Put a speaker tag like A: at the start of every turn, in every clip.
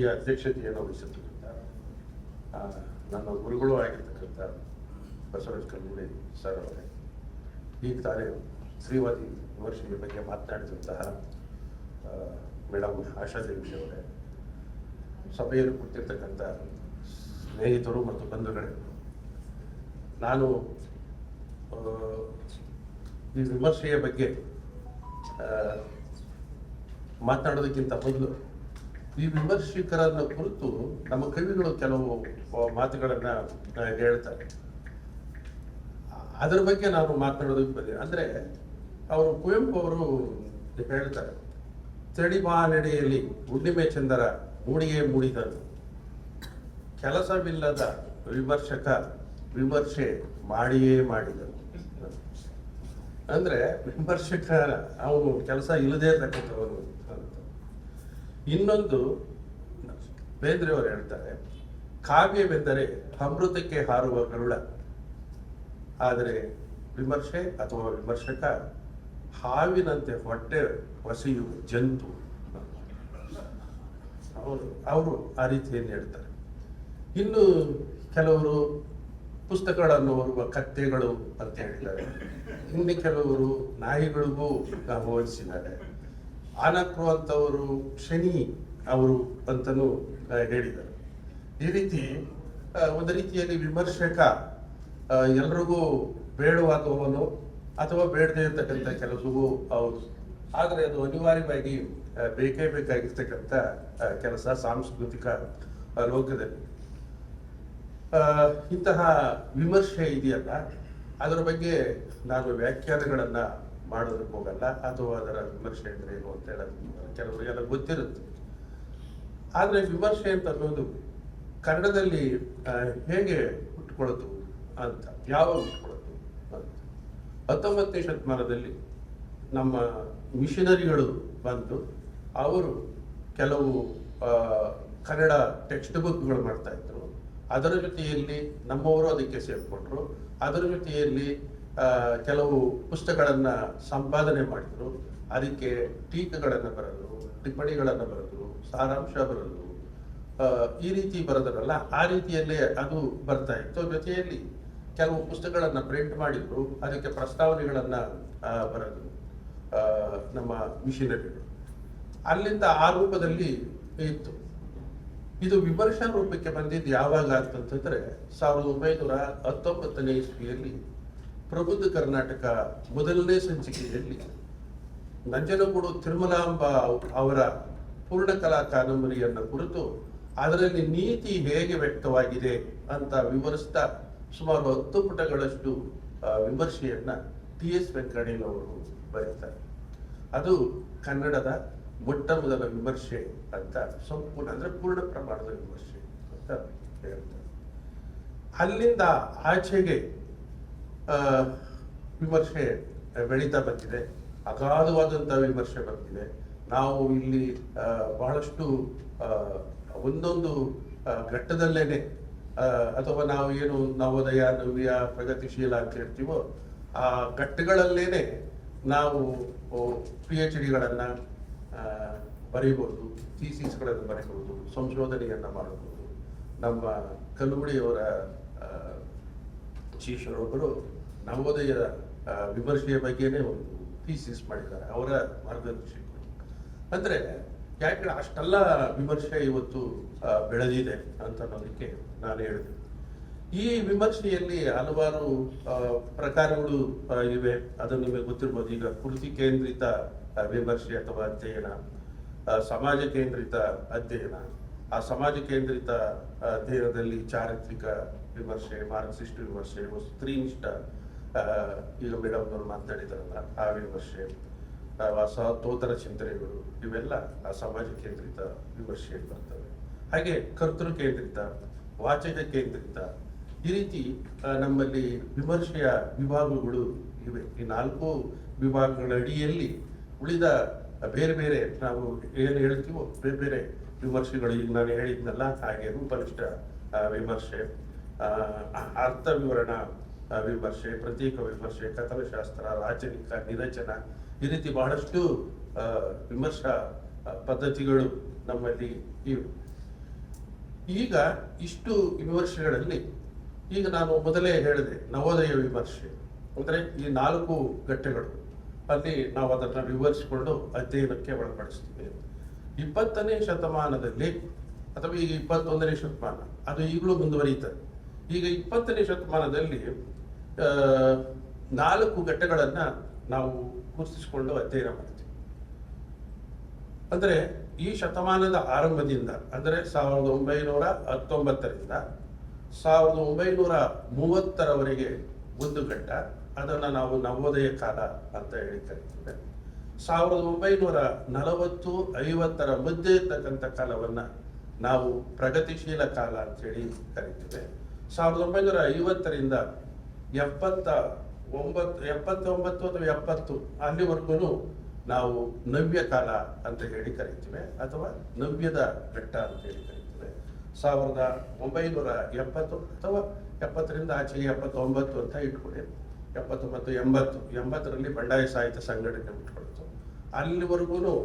A: ಈ ಅಧ್ಯಕ್ಷತೆಯನ್ನು ವಹಿಸಿರ್ತಕ್ಕಂಥ ನನ್ನ ಗುರುಗಳು ಆಗಿರ್ತಕ್ಕಂಥ ಬಸವರಾಜ ಕಲ್ಗುಡಿ ಸರ್ ಅವರೇ, ಈಗ ತಾನೇ ಶ್ರೀವಾದಿ ವಿಮರ್ಶೆಯ ಬಗ್ಗೆ ಮಾತನಾಡಿದಂತಹ ಮೇಡಮ್ ಆಶಾದೇವಿ ಅವರೇ, ಸಭೆಯಲ್ಲಿ ಕೂತಿರ್ತಕ್ಕಂಥ ಸ್ನೇಹಿತರು ಮತ್ತು ಬಂಧುಗಳೇ, ನಾನು ಈ ವಿಮರ್ಶೆಯ ಬಗ್ಗೆ ಮಾತನಾಡೋದಕ್ಕಿಂತ ಮೊದಲು ಈ ವಿಮರ್ಶಕರನ್ನು ಕುರಿತು ನಮ್ಮ ಕವಿಗಳು ಕೆಲವು ಮಾತುಗಳನ್ನು ಹೇಳ್ತಾರೆ. ಅದರ ಬಗ್ಗೆ ನಾನು ಮಾತನಾಡೋದಕ್ಕೆ ಬಂದೆ. ಅಂದರೆ ಅವರು ಕುವೆಂಪು ಅವರು ಹೇಳ್ತಾರೆ, ತಡಿಬಾ ನಡೆಯಲ್ಲಿ ಹುಣ್ಣಿಮೆ ಚಂದರ ಮೂಡಿಗೆ ಮೂಡಿದನು, ಕೆಲಸವಿಲ್ಲದ ವಿಮರ್ಶಕ ವಿಮರ್ಶೆ ಮಾಡಿಯೇ ಮಾಡಿದನು. ಅಂದ್ರೆ ವಿಮರ್ಶಕ ಅವನು ಕೆಲಸ ಇಲ್ಲದೇ ಇರ್ತಕ್ಕಂಥವನು ಅಂತ. ಇನ್ನೊಂದು ಬೇಂದ್ರೆಯವರು ಹೇಳ್ತಾರೆ, ಕಾವ್ಯವೆಂದರೆ ಅಮೃತಕ್ಕೆ ಹಾರುವ ಗರುಡ, ಆದರೆ ವಿಮರ್ಶೆ ಅಥವಾ ವಿಮರ್ಶಕ ಹಾವಿನಂತೆ ಹೊಟ್ಟೆ ಹೊಸೆಯುವ ಜಂತು. ಅವರು ಆ ರೀತಿಯನ್ನು ಹೇಳ್ತಾರೆ. ಇನ್ನು ಕೆಲವರು ಪುಸ್ತಕಗಳನ್ನು ಓದುವ ಕತ್ತೆಗಳು ಅಂತ ಹೇಳಿದ್ದಾರೆ. ಇನ್ನು ಕೆಲವರು ನಾಯಿಗಳಿಗೂ ಹೋಲಿಸಿದ್ದಾರೆ. ಆನಕ್ರು ಅಂತವರು ಶನಿ ಅವರು ಅಂತಲೂ ಹೇಳಿದ್ದಾರೆ. ಈ ರೀತಿ ಒಂದು ರೀತಿಯಲ್ಲಿ ವಿಮರ್ಶಕ ಎಲ್ರಿಗೂ ಬೇಡವಾದವನು ಅಥವಾ ಬೇಡದೇ ಇರ್ತಕ್ಕಂಥ ಕೆಲಸವೂ ಹೌದು. ಆದರೆ ಅದು ಅನಿವಾರ್ಯವಾಗಿ ಬೇಕೇ ಬೇಕಾಗಿರ್ತಕ್ಕಂಥ ಕೆಲಸ ಸಾಂಸ್ಕೃತಿಕ ಲೋಕದಲ್ಲಿ. ಇಂತಹ ವಿಮರ್ಶೆ ಇದೆಯಲ್ಲ, ಅದರ ಬಗ್ಗೆ ನಾನು ವ್ಯಾಖ್ಯಾನಗಳನ್ನು ಮಾಡೋದಕ್ಕೆ ಹೋಗಲ್ಲ, ಅಥವಾ ಅದರ ವಿಮರ್ಶೆ ಅಂದರೆ ಏನು ಅಂತ ಹೇಳೋದು ಕೆಲವರಿಗೆಲ್ಲ ಗೊತ್ತಿರುತ್ತೆ. ಆದರೆ ವಿಮರ್ಶೆ ಅಂತ ಅನ್ನೋದು ಕನ್ನಡದಲ್ಲಿ ಹೇಗೆ ಹುಟ್ಟುಕೊಳ್ಳೋದು ಅಂತ, ಯಾವಾಗ ಹುಟ್ಟುಕೊಳ್ಳೋದು ಅಂತ 19ನೇ ಶತಮಾನದಲ್ಲಿ ನಮ್ಮ ಮಿಷನರಿಗಳು ಬಂದು ಅವರು ಕೆಲವು ಕನ್ನಡ ಟೆಕ್ಸ್ಟ್ ಬುಕ್ಗಳು ಮಾಡ್ತಾ ಇದ್ರು. ಅದರ ಜೊತೆಯಲ್ಲಿ ನಮ್ಮವರು ಅದಕ್ಕೆ ಸೇರಿಕೊಂಡ್ರು. ಅದರ ಜೊತೆಯಲ್ಲಿ ಕೆಲವು ಪುಸ್ತಕಗಳನ್ನು ಸಂಪಾದನೆ ಮಾಡಿದ್ರು. ಅದಕ್ಕೆ ಟೀಕೆಗಳನ್ನು ಬರೆದ್ರು, ಟಿಪ್ಪಣಿಗಳನ್ನು ಬರೆದ್ರು, ಸಾರಾಂಶ ಬರೆದ್ರು. ಈ ರೀತಿ ಬರೆದ್ರಲ್ಲ, ಆ ರೀತಿಯಲ್ಲೇ ಅದು ಬರ್ತಾ ಇತ್ತು. ಜೊತೆಯಲ್ಲಿ ಕೆಲವು ಪುಸ್ತಕಗಳನ್ನು ಪ್ರಿಂಟ್ ಮಾಡಿದ್ರು, ಅದಕ್ಕೆ ಪ್ರಸ್ತಾವನೆಗಳನ್ನು ಬರೆದ್ರು ನಮ್ಮ ಮಿಷನರಿಗಳು. ಅಲ್ಲಿಂದ ಆ ರೂಪದಲ್ಲಿ ಇತ್ತು. ಇದು ವಿಮರ್ಶಾ ರೂಪಕ್ಕೆ ಬಂದಿದ್ದು ಯಾವಾಗ ಅಂತಂತಂದ್ರೆ 1919ನೇ ಇಸ್ವಿಯಲ್ಲಿ ಪ್ರಬುದ್ಧ ಕರ್ನಾಟಕ ಮೊದಲನೇ ಸಂಚಿಕೆಯಲ್ಲಿ ನಂಜನಗೂಡು ತಿರುಮಲಾಂಬ ಅವರ ಪೂರ್ಣಕಲಾ ಕಾದಂಬರಿಯನ್ನು ಕುರಿತು ಅದರಲ್ಲಿ ನೀತಿ ಹೇಗೆ ವ್ಯಕ್ತವಾಗಿದೆ ಅಂತ ವಿವರಿಸ್ತಾ ಸುಮಾರು 10 ಪುಟಗಳಷ್ಟು ವಿಮರ್ಶೆಯನ್ನ TS ವೆಂಕಣ್ಣಯ್ಯನವರು ಬರೀತಾರೆ. ಅದು ಕನ್ನಡದ ಮೊಟ್ಟ ಮೊದಲ ವಿಮರ್ಶೆ ಅಂತ, ಸಂಪೂರ್ಣ ಅಂದ್ರೆ ಪೂರ್ಣ ಪ್ರಮಾಣದ ವಿಮರ್ಶೆ ಅಂತ ಹೇಳ್ತಾರೆ. ಅಲ್ಲಿಂದ ಆಚೆಗೆ ವಿಮರ್ಶೆ ಬೆಳೀತಾ ಬಂದಿದೆ, ಅಗಾಧವಾದಂತಹ ವಿಮರ್ಶೆ ಬರ್ತಿದೆ. ನಾವು ಇಲ್ಲಿ ಬಹಳಷ್ಟು ಒಂದೊಂದು ಘಟ್ಟದಲ್ಲೇನೆ ಅಥವಾ ನಾವು ಏನು ನವೋದಯ, ನವ್ಯ, ಪ್ರಗತಿಶೀಲ ಅಂತ ಹೇಳ್ತೀವೋ ಆ ಘಟ್ಟಗಳಲ್ಲೇನೆ ನಾವು PhDಗಳನ್ನು ಬರೀಬಹುದು, ಥೀಸಿಸ್ಗಳನ್ನು ಬರೀಬಹುದು, ಸಂಶೋಧನೆಯನ್ನು ಮಾಡಬಹುದು. ನಮ್ಮ ಕಲ್ಲುಗುಡಿಯವರ ಶಿಷ್ಯರೊಬ್ಬರು ನವೋದಯ ವಿಮರ್ಶೆಯ ಬಗ್ಗೆನೇ ಒಂದು ಥೀಸಿಸ್ ಮಾಡಿದ್ದಾರೆ, ಅವರ ಮಾರ್ಗದರ್ಶಕರು. ಅಂದರೆ ಯಾಕೆ ಅಷ್ಟೆಲ್ಲ ವಿಮರ್ಶೆ ಇವತ್ತು ಬೆಳೆದಿದೆ ಅಂತ ಅನ್ನೋದಕ್ಕೆ ನಾನು ಹೇಳಿದೆ. ಈ ವಿಮರ್ಶೆಯಲ್ಲಿ ಹಲವಾರು ಪ್ರಕಾರಗಳು ಇವೆ, ಅದು ನಿಮಗೆ ಗೊತ್ತಿರ್ಬೋದು. ಈಗ ಕೃತಿ ಕೇಂದ್ರಿತ ವಿಮರ್ಶೆ ಅಥವಾ ಅಧ್ಯಯನ, ಸಮಾಜ ಕೇಂದ್ರಿತ ಅಧ್ಯಯನ. ಆ ಸಮಾಜ ಕೇಂದ್ರಿತ ಅಧ್ಯಯನದಲ್ಲಿ ಚಾರಿತ್ರಿಕ ವಿಮರ್ಶೆ, ಮಾರ್ಕ್ಸಿಸ್ಟ್ ವಿಮರ್ಶೆ, ಸ್ತ್ರೀನಿಷ್ಠ, ಈಗ ಮೇಡಮ್ ಅವರು ಮಾತನಾಡಿದಾರಲ್ಲ ಆ ವಿಮರ್ಶೆ, ಸಹೋದರ ಚಿಂತನೆಗಳು, ಇವೆಲ್ಲ ಆ ಸಮಾಜ ಕೇಂದ್ರಿತ ವಿಮರ್ಶೆಯಲ್ಲಿ ಬರ್ತವೆ. ಹಾಗೆ ಕರ್ತೃ ಕೇಂದ್ರಿತ, ವಾಚಕ ಕೇಂದ್ರಿತ, ಈ ರೀತಿ ನಮ್ಮಲ್ಲಿ ವಿಮರ್ಶೆಯ ವಿಭಾಗಗಳು ಇವೆ. ಈ 4 ವಿಭಾಗಗಳ ಅಡಿಯಲ್ಲಿ ಉಳಿದ ಬೇರೆ ಬೇರೆ ನಾವು ಏನು ಹೇಳ್ತೀವೋ ಬೇರೆ ಬೇರೆ ವಿಮರ್ಶೆಗಳು, ಈಗ ನಾನು ಹೇಳಿದ್ನಲ್ಲ ಹಾಗೆ ರೂಪನಿಷ್ಠ ವಿಮರ್ಶೆ, ಅರ್ಥ ವಿವರಣ ವಿಮರ್ಶೆ, ಪ್ರತೀಕ ವಿಮರ್ಶೆ, ಕಥನಶಾಸ್ತ್ರ, ರಾಚನಿಕ, ನಿರಚನ, ಈ ರೀತಿ ಬಹಳಷ್ಟು ವಿಮರ್ಶಾ ಪದ್ಧತಿಗಳು ನಮ್ಮಲ್ಲಿ ಇವೆ. ಈಗ ಇಷ್ಟು ವಿಮರ್ಶೆಗಳಲ್ಲಿ ಈಗ ನಾನು ಮೊದಲೇ ಹೇಳಿದೆ ನವೋದಯ ವಿಮರ್ಶೆ ಅಂದರೆ ಈ 4 ಘಟ್ಟಗಳು ಅಲ್ಲಿ ನಾವು ಅದನ್ನು ವಿವರಿಸಿಕೊಂಡು ಅಧ್ಯಯನಕ್ಕೆ ಒಳಪಡಿಸ್ತೀವಿ. 20ನೇ ಶತಮಾನದಲ್ಲಿ ಅಥವಾ ಈಗ 21ನೇ ಶತಮಾನ ಅದು ಈಗಲೂ ಮುಂದುವರಿಯುತ್ತದೆ. ಈಗ 20ನೇ ಶತಮಾನದಲ್ಲಿ 4 ಘಟ್ಟಗಳನ್ನು ನಾವು ಗುರುತಿಸಿಕೊಂಡು ಅಧ್ಯಯನ ಮಾಡ್ತೀವಿ. ಅಂದರೆ ಈ ಶತಮಾನದ ಆರಂಭದಿಂದ ಅಂದರೆ 1919ರಿಂದ 1930ರವರೆಗೆ ಒಂದು ಘಟ್ಟ, ಅದನ್ನು ನಾವು ನವೋದಯ ಕಾಲ ಅಂತ ಹೇಳಿ ಕರಿತೇವೆ. 1940-50ರ ಮಧ್ಯೆ ಇರ್ತಕ್ಕಂಥ ಕಾಲವನ್ನು ನಾವು ಪ್ರಗತಿಶೀಲ ಕಾಲ ಅಂತೇಳಿ ಕರಿತೇವೆ. 1950ರಿಂದ 79 ಅಥವಾ 70 ಅಲ್ಲಿವರೆಗೂ ನಾವು ನವ್ಯ ಕಾಲ ಅಂತ ಹೇಳಿ ಕರಿತೇವೆ ಅಥವಾ ನವ್ಯದ ಘಟ್ಟ ಅಂತ ಹೇಳಿ ಕರಿತೇವೆ. 1970 ಅಥವಾ 70ರಿಂದ ಆಚೆಗೆ 79 ಅಂತ ಇಟ್ಕೊಳ್ಳಿ. 79, 80ರಲ್ಲಿ ಬಂಡಾಯ ಸಾಹಿತ್ಯ ಸಂಘಟನೆ ಬಿಟ್ಕೊಳ್ತು. ಅಲ್ಲಿವರೆಗೂ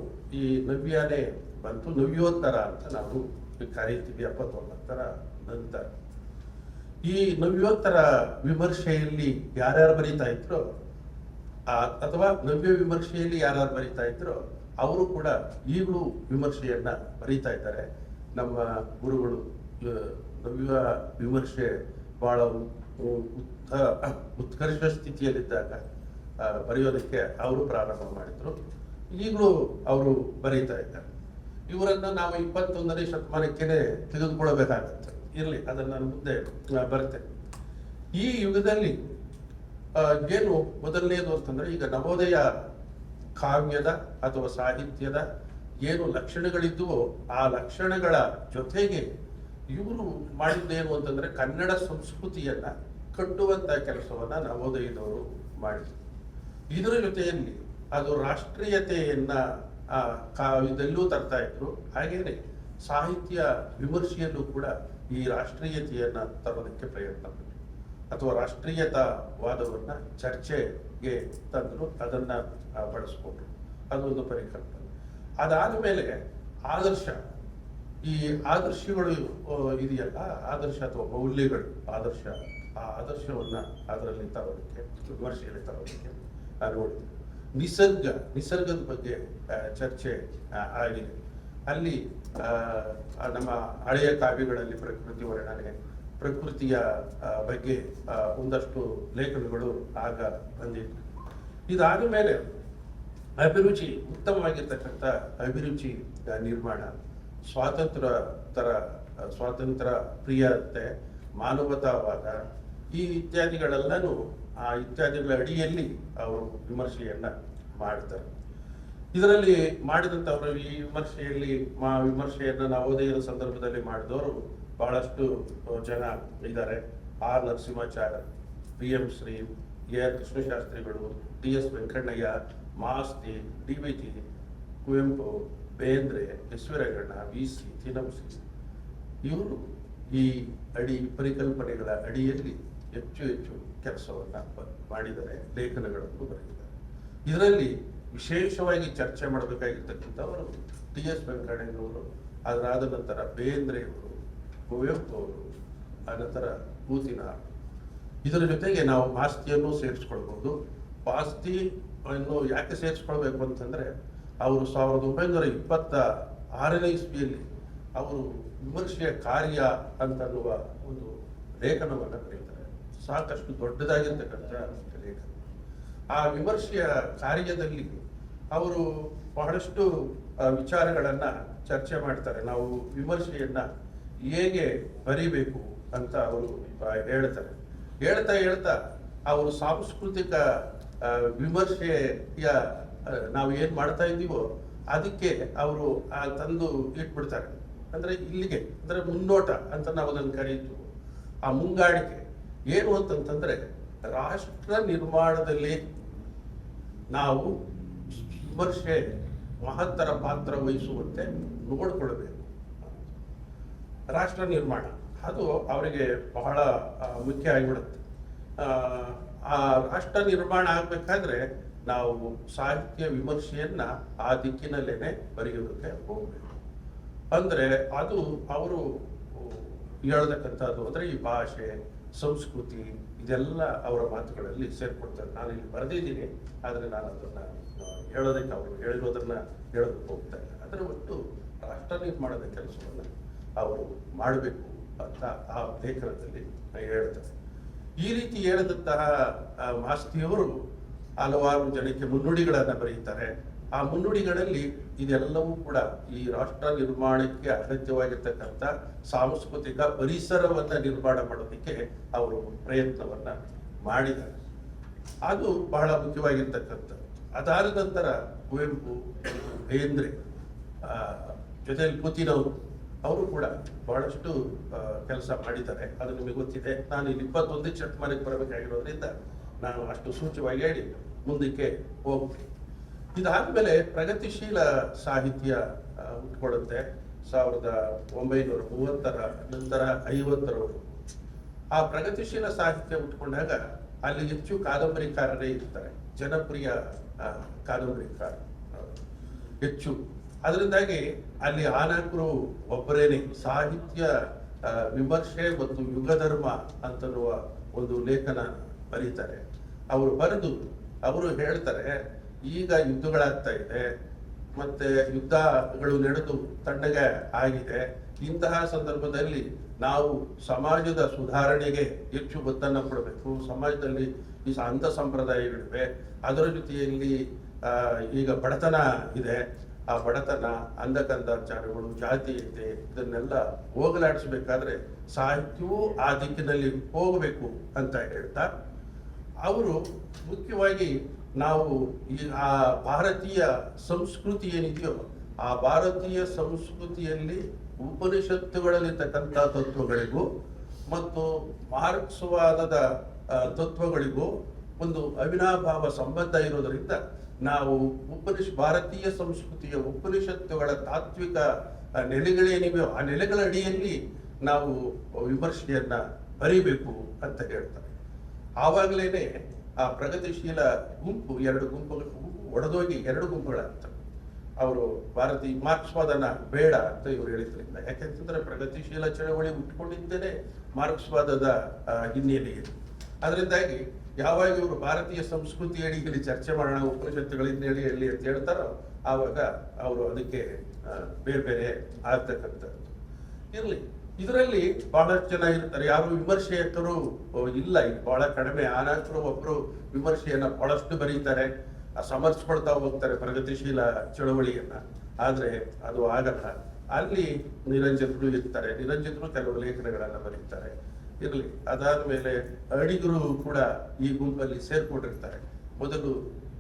A: ಈ ನವ್ಯನೇ ಬಂತು, ನವ್ಯೋತ್ತರ ಅಂತ ನಾವು ಕರೀತೀವಿ. 79ರ ನಂತರ ಈ ನವ್ಯೋತ್ತರ ವಿಮರ್ಶೆಯಲ್ಲಿ ಯಾರ್ಯಾರು ಬರೀತಾ ಇದ್ರು ಅಥವಾ ನವ್ಯ ವಿಮರ್ಶೆಯಲ್ಲಿ ಯಾರ್ಯಾರು ಬರೀತಾ ಇದ್ರು ಅವರು ಕೂಡ ಈಗಲೂ ವಿಮರ್ಶೆಯನ್ನ ಬರೀತಾ ಇದ್ದಾರೆ. ನಮ್ಮ ಗುರುಗಳು ನವ್ಯ ವಿಮರ್ಶೆ ಬಹಳ ಉತ್ಕರ್ಷ ಸ್ಥಿತಿಯಲ್ಲಿದ್ದಾಗ ಬರೆಯೋದಕ್ಕೆ ಅವರು ಪ್ರಾರಂಭ ಮಾಡಿದ್ರು. ಈಗಲೂ ಅವರು ಬರೀತಾ ಇದ್ದಾರೆ. ಇವರನ್ನ ನಾವು 21ನೇ ಶತಮಾನಕ್ಕೆ ತೆಗೆದುಕೊಳ್ಳಬೇಕಾಗತ್ತೆ. ಇರಲಿ, ಅದನ್ನು ನಾನು ಮುಂದೆ ಬರ್ತೇನೆ. ಈ ಯುಗದಲ್ಲಿ ಏನು ಮೊದಲನೇದು ಅಂತಂದ್ರೆ, ಈಗ ನವೋದಯ ಕಾವ್ಯದ ಅಥವಾ ಸಾಹಿತ್ಯದ ಏನು ಲಕ್ಷಣಗಳಿದ್ದುವೋ ಆ ಲಕ್ಷಣಗಳ ಜೊತೆಗೆ ಇವರು ಮಾಡಿದ್ದೇನು ಅಂತಂದ್ರೆ ಕನ್ನಡ ಸಂಸ್ಕೃತಿಯನ್ನ ಕಟ್ಟುವಂತ ಕೆಲಸವನ್ನ ನವೋದಯದವರು ಮಾಡಿದ್ರು. ಇದರ ಜೊತೆಯಲ್ಲಿ ಅದು ರಾಷ್ಟ್ರೀಯತೆಯನ್ನ ಕಾವ್ಯದಲ್ಲೂ ತರ್ತಾ ಇದ್ರು. ಹಾಗೇನೆ ಸಾಹಿತ್ಯ ವಿಮರ್ಶೆಯಲ್ಲೂ ಕೂಡ ಈ ರಾಷ್ಟ್ರೀಯತೆಯನ್ನ ತರೋದಕ್ಕೆ ಪ್ರಯತ್ನ ಪಟ್ಟರು ಅಥವಾ ರಾಷ್ಟ್ರೀಯತಾವಾದವನ್ನ ಚರ್ಚೆಗೆ ತಂದ್ರು, ಅದನ್ನ ಬಳಸ್ಕೊಂಡ್ರು. ಅದೊಂದು ಪರಿಕಲ್ಪನೆ. ಅದಾದ ಮೇಲೆ ಆದರ್ಶ, ಈ ಆದರ್ಶಗಳು ಇದೆಯಲ್ಲ, ಆದರ್ಶ ಅಥವಾ ಮೌಲ್ಯಗಳು, ಆದರ್ಶ, ಆ ಆದರ್ಶವನ್ನ ಅದರಲ್ಲಿ ತರೋದಕ್ಕೆ, ವಿಮರ್ಶೆಯಲ್ಲಿ ತರೋದಕ್ಕೆ ನೋಡಿದ್ರು. ನಿಸರ್ಗದ ಬಗ್ಗೆ ಚರ್ಚೆ ಆಗಿದೆ. ಅಲ್ಲಿ ನಮ್ಮ ಹಳೆಯ ಕಾವ್ಯಗಳಲ್ಲಿ ಪ್ರಕೃತಿ ವರ್ಣನೆ, ಪ್ರಕೃತಿಯ ಬಗ್ಗೆ ಒಂದಷ್ಟು ಲೇಖನಗಳು ಆಗ ಬಂದಿತ್ತು. ಇದಾದ ಮೇಲೆ ಅಭಿರುಚಿ, ಉತ್ತಮವಾಗಿರ್ತಕ್ಕಂಥ ಅಭಿರುಚಿ ನಿರ್ಮಾಣ, ಸ್ವಾತಂತ್ರ್ಯ ಪ್ರಿಯತೆ, ಮಾನವತಾವಾದ, ಈ ಇತ್ಯಾದಿಗಳೆಲ್ಲನೂ ಆ ಇತ್ಯಾದಿಗಳ ಅಡಿಯಲ್ಲಿ ಅವರು ವಿಮರ್ಶೆಯನ್ನ ಮಾಡ್ತಾರೆ. ಇದರಲ್ಲಿ ಮಾಡಿದಂಥವರು ಈ ವಿಮರ್ಶೆಯನ್ನ ನವೋದಯದ ಸಂದರ್ಭದಲ್ಲಿ ಮಾಡಿದವರು ಬಹಳಷ್ಟು ಜನ ಇದ್ದಾರೆ. R Narasimhacharya, PM Shri, AR ಕೃಷ್ಣಶಾಸ್ತ್ರಿಗಳು, TS Venkannaiah, Masti, DVG, Kuvempu, Bendre, ಎಸ್ವಿರಂಗಣ್ಣ, VC, ಚಿನ್ನಂಶ್ರೀ, ಇವರು ಈ ಪರಿಕಲ್ಪನೆಗಳ ಅಡಿಯಲ್ಲಿ ಹೆಚ್ಚು ಕೆಲಸವನ್ನ ಮಾಡಿದ್ದಾರೆ, ಲೇಖನಗಳನ್ನು ಬರೆದಿದ್ದಾರೆ. ಇದರಲ್ಲಿ ವಿಶೇಷವಾಗಿ ಚರ್ಚೆ ಮಾಡಬೇಕಾಗಿರ್ತಕ್ಕಂಥವರು TS ವೆಂಕಣ್ಣಯ್ಯನವರು, ಅದರಾದ ನಂತರ ಬೇಂದ್ರೆಯವರು, ಕುವೆಂಪು ಅವರು, ಅನಂತರ ಕೂತಿನಾರ್. ಇದರ ಜೊತೆಗೆ ನಾವು ಮಾಸ್ತಿಯನ್ನು ಸೇರಿಸ್ಕೊಳ್ಬಹುದು. ಮಾಸ್ತಿಯನ್ನು ಯಾಕೆ ಸೇರಿಸ್ಕೊಳ್ಬೇಕು ಅಂತಂದ್ರೆ, ಅವರು 1926ನೇ ಇಸ್ವಿಯಲ್ಲಿ ಅವರು ವಿಮರ್ಶೆಯ ಕಾರ್ಯ ಅಂತನ್ನುವ ಒಂದು ಲೇಖನವನ್ನು ಬರೀತಾರೆ. ಸಾಕಷ್ಟು ದೊಡ್ಡದಾಗಿರ್ತಕ್ಕಂಥ ಲೇಖನ. ಆ ವಿಮರ್ಶೆಯ ಕಾರ್ಯದಲ್ಲಿ ಅವರು ಬಹಳಷ್ಟು ವಿಚಾರಗಳನ್ನ ಚರ್ಚೆ ಮಾಡ್ತಾರೆ. ನಾವು ವಿಮರ್ಶೆಯನ್ನ ಹೇಗೆ ಬರಿಬೇಕು ಅಂತ ಅವರು ಹೇಳ್ತಾ ಅವರು ಸಾಂಸ್ಕೃತಿಕ ವಿಮರ್ಶೆಯ ನಾವು ಏನ್ ಮಾಡ್ತಾ ಇದ್ದೀವೋ ಅದಕ್ಕೆ ಅವರು ತಂದು ಇಟ್ಬಿಡ್ತಾರೆ. ಅಂದ್ರೆ ಇಲ್ಲಿಗೆ, ಅಂದ್ರೆ ಮುನ್ನೋಟ ಅಂತ ನಾವು ಅದನ್ನು ಕರೀತೀವಿ. ಆ ಮುಂಗಾಡಿಕೆ ಏನು ಅಂತಂತಂದ್ರೆ, ರಾಷ್ಟ್ರ ನಿರ್ಮಾಣದಲ್ಲಿ ನಾವು ವಿಮರ್ಶೆ ಮಹತ್ತರ ಪಾತ್ರ ವಹಿಸುವಂತೆ ನೋಡ್ಕೊಳ್ಬೇಕು. ರಾಷ್ಟ್ರ ನಿರ್ಮಾಣ ಅದು ಅವರಿಗೆ ಬಹಳ ಮುಖ್ಯ ಆಗಿಬಿಡುತ್ತೆ. ಆ ರಾಷ್ಟ್ರ ನಿರ್ಮಾಣ ಆಗ್ಬೇಕಾದ್ರೆ ನಾವು ಸಾಹಿತ್ಯ ವಿಮರ್ಶೆಯನ್ನ ಆ ದಿಕ್ಕಿನಲ್ಲೇನೆ ಬರೆಯೋದಕ್ಕೆ ಹೋಗ್ಬೇಕು. ಅಂದ್ರೆ ಅದು ಅವರು ಹೇಳ್ತಕ್ಕಂಥದ್ದು ಅಂದರೆ ಈ ಭಾಷೆ, ಸಂಸ್ಕೃತಿ ಇದೆಲ್ಲ ಅವರ ಮಾತುಗಳಲ್ಲಿ ಸೇರ್ಕೊಡ್ತಾರೆ. ನಾನು ಇಲ್ಲಿ ಬರೆದಿದ್ದೀನಿ, ಆದರೆ ನಾನು ಅದನ್ನು ಹೇಳೋದಕ್ಕೆ ಅವರು ಹೇಳಿರೋದನ್ನು ಹೇಳೋದಕ್ಕೆ ಹೋಗ್ತಾ ಇಲ್ಲ. ಅದರ ಒಟ್ಟು ರಾಷ್ಟ್ರ ನಿರ್ಮಾಣದ ಕೆಲಸವನ್ನು ಅವರು ಮಾಡಬೇಕು ಅಂತ ಆ ಲೇಖನದಲ್ಲಿ ಹೇಳ್ತಾರೆ. ಈ ರೀತಿ ಹೇಳಿದಂತಹ ಮಾಸ್ತಿಯವರು ಹಲವಾರು ಜನಕ್ಕೆ ಮುನ್ನುಡಿಗಳನ್ನು ಬರೀತಾರೆ. ಆ ಮುನ್ನುಡಿಗಳಲ್ಲಿ ಇದೆಲ್ಲವೂ ಕೂಡ ಈ ರಾಷ್ಟ್ರ ನಿರ್ಮಾಣಕ್ಕೆ ಅಗತ್ಯವಾಗಿರ್ತಕ್ಕಂಥ ಸಾಂಸ್ಕೃತಿಕ ಪರಿಸರವನ್ನು ನಿರ್ಮಾಣ ಮಾಡೋದಕ್ಕೆ ಅವರು ಪ್ರಯತ್ನವನ್ನ ಮಾಡಿದ್ದಾರೆ. ಅದು ಬಹಳ ಮುಖ್ಯವಾಗಿರ್ತಕ್ಕಂಥದ್ದು. ಅದಾದ ನಂತರ ಕುವೆಂಪು, ಬೇಂದ್ರೆ, ಜೊತೆಯಲ್ಲಿ ಪುತಿನವರು ಅವರು ಕೂಡ ಬಹಳಷ್ಟು ಕೆಲಸ ಮಾಡಿದ್ದಾರೆ. ಅದು ನಿಮಗೆ ಗೊತ್ತಿದೆ. ನಾನು ಇಲ್ಲಿ 21 ಶತಮಾನಕ್ಕೆ ಬರಬೇಕಾಗಿರೋದ್ರಿಂದ ನಾನು ಅಷ್ಟು ಸೂಚ್ಯವಾಗಿ ಹೇಳಿ ಮುಂದಕ್ಕೆ ಹೋಗ್ತೀನಿ. ಇದಾದ್ಮೇಲೆ ಪ್ರಗತಿಶೀಲ ಸಾಹಿತ್ಯ ಹುಟ್ಕೊಳ್ಳುತ್ತೆ 1930ರ ನಂತರ 50ರವರೆಗೂ. ಆ ಪ್ರಗತಿಶೀಲ ಸಾಹಿತ್ಯ ಹುಟ್ಕೊಂಡಾಗ ಅಲ್ಲಿ ಹೆಚ್ಚು ಕಾದಂಬರಿಕಾರರೇ ಇರ್ತಾರೆ, ಜನಪ್ರಿಯ ಕಾದಂಬರಿಕಾರ ಹೆಚ್ಚು. ಅದರಿಂದಾಗಿ ಅಲ್ಲಿ ಆನಾಕರು ಒಬ್ಬರೇನೆ ಸಾಹಿತ್ಯ ವಿಮರ್ಶೆ ಮತ್ತು ಯುಗಧರ್ಮ ಅಂತನ್ನುವ ಒಂದು ಲೇಖನ ಬರೀತಾರೆ. ಅವರು ಬರೆದು ಅವರು ಹೇಳ್ತಾರೆ, ಈಗ ಯುದ್ಧಗಳಾಗ್ತಾ ಇದೆ, ಮತ್ತೆ ಯುದ್ಧಗಳು ನಡೆದು ತಣ್ಣಗೆ ಆಗಿದೆ. ಇಂತಹ ಸಂದರ್ಭದಲ್ಲಿ ನಾವು ಸಮಾಜದ ಸುಧಾರಣೆಗೆ ಹೆಚ್ಚು ಒತ್ತನ್ನು ಕೊಡಬೇಕು. ಸಮಾಜದಲ್ಲಿ ಈ ಅಂಧ ಸಂಪ್ರದಾಯಗಳಿವೆ, ಅದರ ಜೊತೆಯಲ್ಲಿ ಈಗ ಬಡತನ ಇದೆ. ಆ ಬಡತನ, ಅಂಧಕಂದಾಚಾರಗಳು, ಜಾತೀಯತೆ ಇದನ್ನೆಲ್ಲ ಹೋಗಲಾಡಿಸ್ಬೇಕಾದ್ರೆ ಸಾಹಿತ್ಯವೂ ಆ ದಿಕ್ಕಿನಲ್ಲಿ ಹೋಗಬೇಕು ಅಂತ ಹೇಳ್ತಾ ಅವರು ಮುಖ್ಯವಾಗಿ ನಾವು ಈ ಆ ಭಾರತೀಯ ಸಂಸ್ಕೃತಿ ಏನಿದೆಯೋ ಆ ಭಾರತೀಯ ಸಂಸ್ಕೃತಿಯಲ್ಲಿ ಉಪನಿಷತ್ತುಗಳಲ್ಲಿರ್ತಕ್ಕಂಥ ತತ್ವಗಳಿಗೂ ಮತ್ತು ಮಾರ್ಕ್ಸ್ವಾದದ ತತ್ವಗಳಿಗೂ ಒಂದು ಅವಿನಾಭಾವ ಸಂಬಂಧ ಇರೋದರಿಂದ ನಾವು ಭಾರತೀಯ ಸಂಸ್ಕೃತಿಯ ಉಪನಿಷತ್ತುಗಳ ತಾತ್ವಿಕ ನೆಲೆಗಳೇನಿವೆಯೋ ಆ ನೆಲೆಗಳ ಅಡಿಯಲ್ಲಿ ನಾವು ವಿಮರ್ಶೆಯನ್ನ ಬರೀಬೇಕು ಅಂತ ಹೇಳ್ತಾರೆ. ಆವಾಗಲೇನೆ ಆ ಪ್ರಗತಿಶೀಲ ಗುಂಪು ಒಡೆದೋಗಿ 2 ಗುಂಪುಗಳಾಗ್ತವೆ. ಅವರು ಭಾರತೀಯ ಮಾರ್ಕ್ಸ್ವಾದನ ಬೇಡ ಅಂತ ಇವರು ಹೇಳಿದ್ರಿಂದ. ಯಾಕೆಂತಂದ್ರೆ ಪ್ರಗತಿಶೀಲ ಚಳವಳಿ ಉಟ್ಕೊಂಡಿದ್ದೇನೆ ಮಾರ್ಕ್ಸ್ವಾದದ ಹಿನ್ನೆಲೆಯಲ್ಲಿ. ಅದರಿಂದಾಗಿ ಯಾವಾಗ ಇವರು ಭಾರತೀಯ ಸಂಸ್ಕೃತಿ ಅಡಿಯಲ್ಲಿ ಚರ್ಚೆ ಮಾಡೋಣ, ಉಪನಿಷತ್ತುಗಳ ಹಿನ್ನೆಲೆಯಲ್ಲಿ ಅಂತ ಹೇಳ್ತಾರೋ ಆವಾಗ ಅವರು ಅದಕ್ಕೆ ಬೇರೆ ಬೇರೆ ಆಗ್ತಕ್ಕಂಥದ್ದು ಇರಲಿ. ಇದರಲ್ಲಿ ಬಹಳಷ್ಟು ಜನ ಇರ್ತಾರೆ, ಯಾರು ವಿಮರ್ಶೆಯಕರು ಇಲ್ಲ, ಈಗ ಬಹಳ ಕಡಿಮೆ. ಆನಾಕರು ಒಬ್ಬರು ವಿಮರ್ಶೆಯನ್ನ ಬಹಳಷ್ಟು ಬರೀತಾರೆ, ಸಮರ್ಸ್ಕೊಳ್ತಾ ಹೋಗ್ತಾರೆ ಪ್ರಗತಿಶೀಲ ಚಳವಳಿಯನ್ನ. ಆದ್ರೆ ಅದು ಆಗಲ್ಲ. ಅಲ್ಲಿ ನಿರಂಜನರು ಇರ್ತಾರೆ, ನಿರಂಜನರು ಕೆಲವು ಲೇಖನಗಳನ್ನ ಬರೀತಾರೆ ಇರಲಿ. ಅದಾದ್ಮೇಲೆ ಅಡಿಗರು ಕೂಡ ಈ ಗುಂಪಲ್ಲಿ ಸೇರ್ಕೊಂಡಿರ್ತಾರೆ. ಮೊದಲು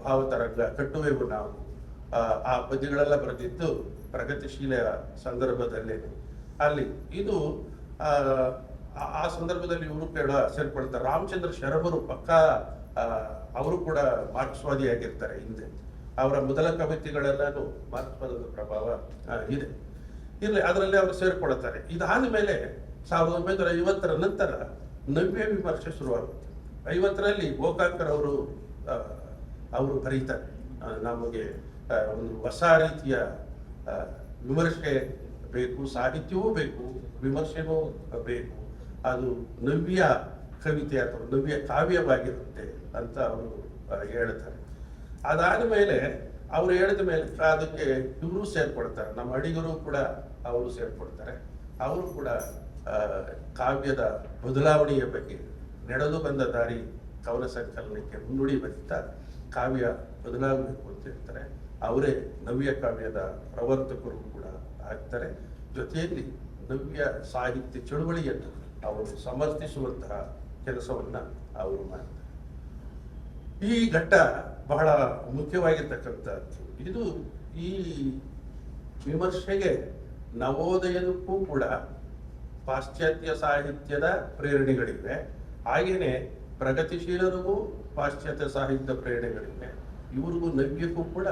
A: ಭಾವತರಂಗ, ಕಟ್ಟುವೆವು ನಾವು, ಆ ಪದ್ಯಗಳೆಲ್ಲ ಬರೆದಿದ್ದು ಪ್ರಗತಿಶೀಲ ಸಂದರ್ಭದಲ್ಲೇ. ಅಲ್ಲಿ ಇದು ಆ ಸಂದರ್ಭದಲ್ಲಿ ಇವರು ಕೂಡ ಸೇರ್ಕೊಳ್ತಾರೆ. ರಾಮಚಂದ್ರ ಶರಭರು ಪಕ್ಕ ಅವರು ಕೂಡ ಮಾರ್ಕ್ಸ್ವಾದಿಯಾಗಿರ್ತಾರೆ ಹಿಂದೆ. ಅವರ ಮೊದಲ ಕವಿತೆಗಳೆಲ್ಲೂ ಮಾರ್ಕ್ಸ್ವಾದದ ಪ್ರಭಾವ ಇದೆ ಇರಲಿ. ಅದರಲ್ಲಿ ಅವರು ಸೇರ್ಕೊಳ್ತಾರೆ. ಇದಾದ ಮೇಲೆ 1950ರ ನಂತರ ನವ್ಯ ವಿಮರ್ಶೆ ಶುರುವಾಗುತ್ತೆ. 50ರಲ್ಲಿ ಗೋಕಾಕರ್ ಅವರು ಬರೀತಾರೆ, ನಮಗೆ ಒಂದು ಹೊಸ ರೀತಿಯ ವಿಮರ್ಶೆ ಬೇಕು, ಸಾಹಿತ್ಯವೂ ಬೇಕು, ವಿಮರ್ಶೆನೂ ಬೇಕು. ಅದು ನವ್ಯ ಕವಿತೆ ಅಥವಾ ನವ್ಯ ಕಾವ್ಯವಾಗಿರುತ್ತೆ ಅಂತ ಅವರು ಹೇಳ್ತಾರೆ. ಅದಾದ ಮೇಲೆ ಅವರು ಹೇಳಿದ ಮೇಲೆ ಅದಕ್ಕೆ ಇವರು ಸೇರ್ಕೊಳ್ತಾರೆ, ನಮ್ಮ ಅಡಿಗರು ಕೂಡ ಅವರು ಸೇರ್ಕೊಳ್ತಾರೆ. ಅವರು ಕೂಡ ಕಾವ್ಯದ ಬದಲಾವಣೆಯ ಬಗ್ಗೆ, ನಡೆದು ಬಂದ ದಾರಿ ಕವನ ಸಂಕಲನಕ್ಕೆ ಮುನ್ನುಡಿ ಬರೀತಾ ಕಾವ್ಯ ಬದಲಾಗಬೇಕು ಅಂತ ಹೇಳ್ತಾರೆ. ಅವರೇ ನವ್ಯ ಕಾವ್ಯದ ಪ್ರವರ್ತಕರು ಕೂಡ ಆಗ್ತಾರೆ. ಜೊತೆಯಲ್ಲಿ ನವ್ಯ ಸಾಹಿತ್ಯ ಚಳುವಳಿಯನ್ನು ಅವರು ಸಮರ್ಥಿಸುವಂತಹ ಕೆಲಸವನ್ನ ಅವರು ಮಾಡ್ತಾರೆ. ಈ ಘಟ್ಟ ಬಹಳ ಮುಖ್ಯವಾಗಿರ್ತಕ್ಕಂಥದ್ದು. ಇದು ಈ ವಿಮರ್ಶೆಗೆ ನವೋದಯಕ್ಕೂ ಕೂಡ ಪಾಶ್ಚಾತ್ಯ ಸಾಹಿತ್ಯದ ಪ್ರೇರಣೆಗಳಿವೆ, ಹಾಗೇನೆ ಪ್ರಗತಿಶೀಲರಿಗೂ ಪಾಶ್ಚಾತ್ಯ ಸಾಹಿತ್ಯ ಪ್ರೇರಣೆಗಳಿವೆ. ಇವ್ರಿಗೂ ನವ್ಯಕ್ಕೂ ಕೂಡ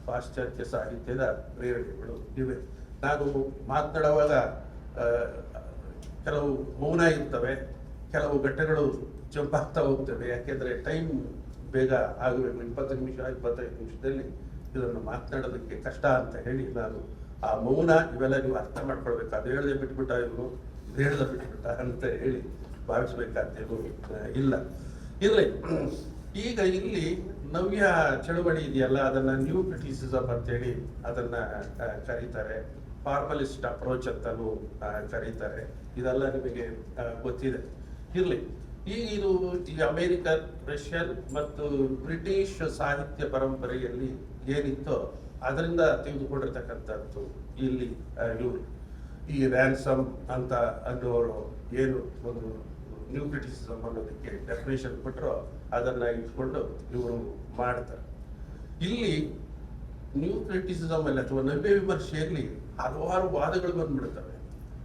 A: ಪಾಶ್ಚಾತ್ಯ ಸಾಹಿತ್ಯದ ಪ್ರೇರಣೆಗಳು ಇವೆ. ನಾನು ಮಾತನಾಡುವಾಗ ಕೆಲವು ಮೌನ ಇರ್ತವೆ, ಕೆಲವು ಘಟ್ಟಗಳು ಜಂಪ್ ಆಗ್ತಾ ಹೋಗ್ತವೆ. ಯಾಕೆಂದ್ರೆ ಟೈಮ್ ಬೇಗ ಆಗಬೇಕು. 20 ನಿಮಿಷ 25 ನಿಮಿಷದಲ್ಲಿ ಇದನ್ನು ಮಾತನಾಡೋದಕ್ಕೆ ಕಷ್ಟ ಅಂತ ಹೇಳಿ ನಾನು ಆ ಮೌನ ಇವೆಲ್ಲ ನೀವು ಅರ್ಥ ಮಾಡ್ಕೊಳ್ಬೇಕು. ಅದು ಹೇಳದೆ ಬಿಟ್ಬಿಟ್ಟ ಇವರು ಹೇಳ್ದ ಬಿಟ್ಬಿಟ್ಟ ಅಂತ ಹೇಳಿ ಭಾವಿಸ್ಬೇಕಾದ್ದೇನು ಇಲ್ಲ. ಇರಲಿ, ಈಗ ಇಲ್ಲಿ ನವ್ಯ ಚಳುವಳಿ ಇದೆಯಲ್ಲ, ಅದನ್ನ ನ್ಯೂ ಕ್ರಿಟಿಸಿಸಮ್ ಅಂತೇಳಿ ಅದನ್ನ ಕರೀತಾರೆ, ಫಾರ್ಮಲಿಸ್ಟ್ ಅಪ್ರೋಚ್ ಅಂತಲೂ ಕರೀತಾರೆ. ಇದೆಲ್ಲ ನಿಮಗೆ ಗೊತ್ತಿದೆ. ಇರಲಿ, ಈಗ ಇದು ಈ ಅಮೇರಿಕನ್, ರಷ್ಯನ್ ಮತ್ತು ಬ್ರಿಟಿಷ್ ಸಾಹಿತ್ಯ ಪರಂಪರೆಯಲ್ಲಿ ಏನಿತ್ತೋ ಅದರಿಂದ ತೆಗೆದುಕೊಂಡಿರ್ತಕ್ಕಂಥದ್ದು ಇಲ್ಲಿ ಇವರು ಈ ರ್ಯಾನ್ಸಮ್ ಅಂತ ಅನ್ನೋರು ಏನು ಒಂದು ನ್ಯೂ ಕ್ರಿಟಿಸಿಸಮ್ ಅನ್ನೋದಕ್ಕೆ ಡೆಫಿನೇಷನ್ ಕೊಟ್ಟರು ಅದನ್ನ ಇಟ್ಕೊಂಡು ಇವರು ಮಾಡ್ತಾರೆ. ಇಲ್ಲಿ ನ್ಯೂ ಕ್ರಿಟಿಸಿಸಮ್ ಅಲ್ಲಿ ಅಥವಾ ನವ್ಯ ವಿಮರ್ಶೆಯಲ್ಲಿ ಹಲವಾರು ವಾದಗಳು ಬಂದ್ಬಿಡ್ತವೆ.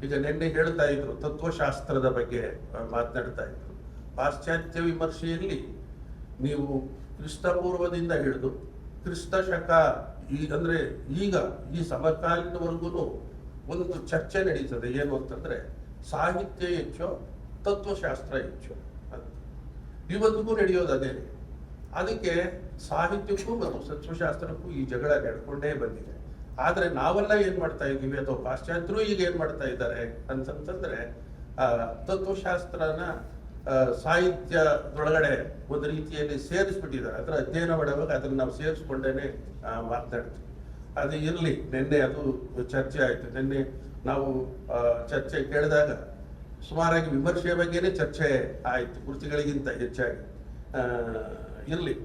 A: ಈಗ ನಿನ್ನೆ ಹೇಳ್ತಾ ಇದ್ರು ತತ್ವಶಾಸ್ತ್ರದ ಬಗ್ಗೆ ಮಾತನಾಡ್ತಾ ಇದ್ರು. ಪಾಶ್ಚಾತ್ಯ ವಿಮರ್ಶೆಯಲ್ಲಿ ನೀವು ಕ್ರಿಸ್ತಪೂರ್ವದಿಂದ ಹಿಡಿದು ಕ್ರಿಸ್ತ ಶಕ ಅಂದ್ರೆ ಈಗ ಈ ಸಮಕಾಲೀನವರೆಗೂ ಒಂದು ಚರ್ಚೆ ನಡೀತದೆ. ಏನು ಅಂತಂದ್ರೆ ಸಾಹಿತ್ಯ ಹೆಚ್ಚು, ತತ್ವಶಾಸ್ತ್ರ ಹೆಚ್ಚು ಅಂತ ಇವತ್ತಿಗೂ ನಡೆಯೋದು ಅದೇ. ಅದಕ್ಕೆ ಸಾಹಿತ್ಯಕ್ಕೂ ಮತ್ತು ತತ್ವಶಾಸ್ತ್ರಕ್ಕೂ ಈ ಜಗಳ ನಡ್ಕೊಂಡೇ ಬಂದಿದೆ. ಆದ್ರೆ ನಾವೆಲ್ಲ ಏನ್ ಮಾಡ್ತಾ ಇದ್ದೀವಿ ಅಥವಾ ಪಾಶ್ಚಾತ್ಯರು ಈಗ ಏನ್ ಮಾಡ್ತಾ ಇದ್ದಾರೆ ಅಂತಂತಂದ್ರೆ ತತ್ವಶಾಸ್ತ್ರನ ಸಾಹಿತ್ಯದೊಳಗಡೆ ಒಂದು ರೀತಿಯಲ್ಲಿ ಸೇರಿಸ್ಬಿಟ್ಟಿದ್ದಾರೆ. ಅದರ ಅಧ್ಯಯನ ಮಾಡುವಾಗ ಅದನ್ನ ನಾವು ಸೇರಿಸ್ಕೊಂಡೇನೆ ಮಾತನಾಡ್ತೀವಿ. ಅದು ಇರಲಿ, ನಿನ್ನೆ ಅದು ಚರ್ಚೆ ಆಯ್ತು. ನಿನ್ನೆ ನಾವು ಚರ್ಚೆ ಕೇಳಿದಾಗ ಸುಮಾರಾಗಿ ವಿಮರ್ಶೆಯ ಬಗ್ಗೆನೇ ಚರ್ಚೆ ಆಯ್ತು, ಕೃತಿಗಳಿಗಿಂತ ಹೆಚ್ಚಾಗಿ. ಇರಲಿ,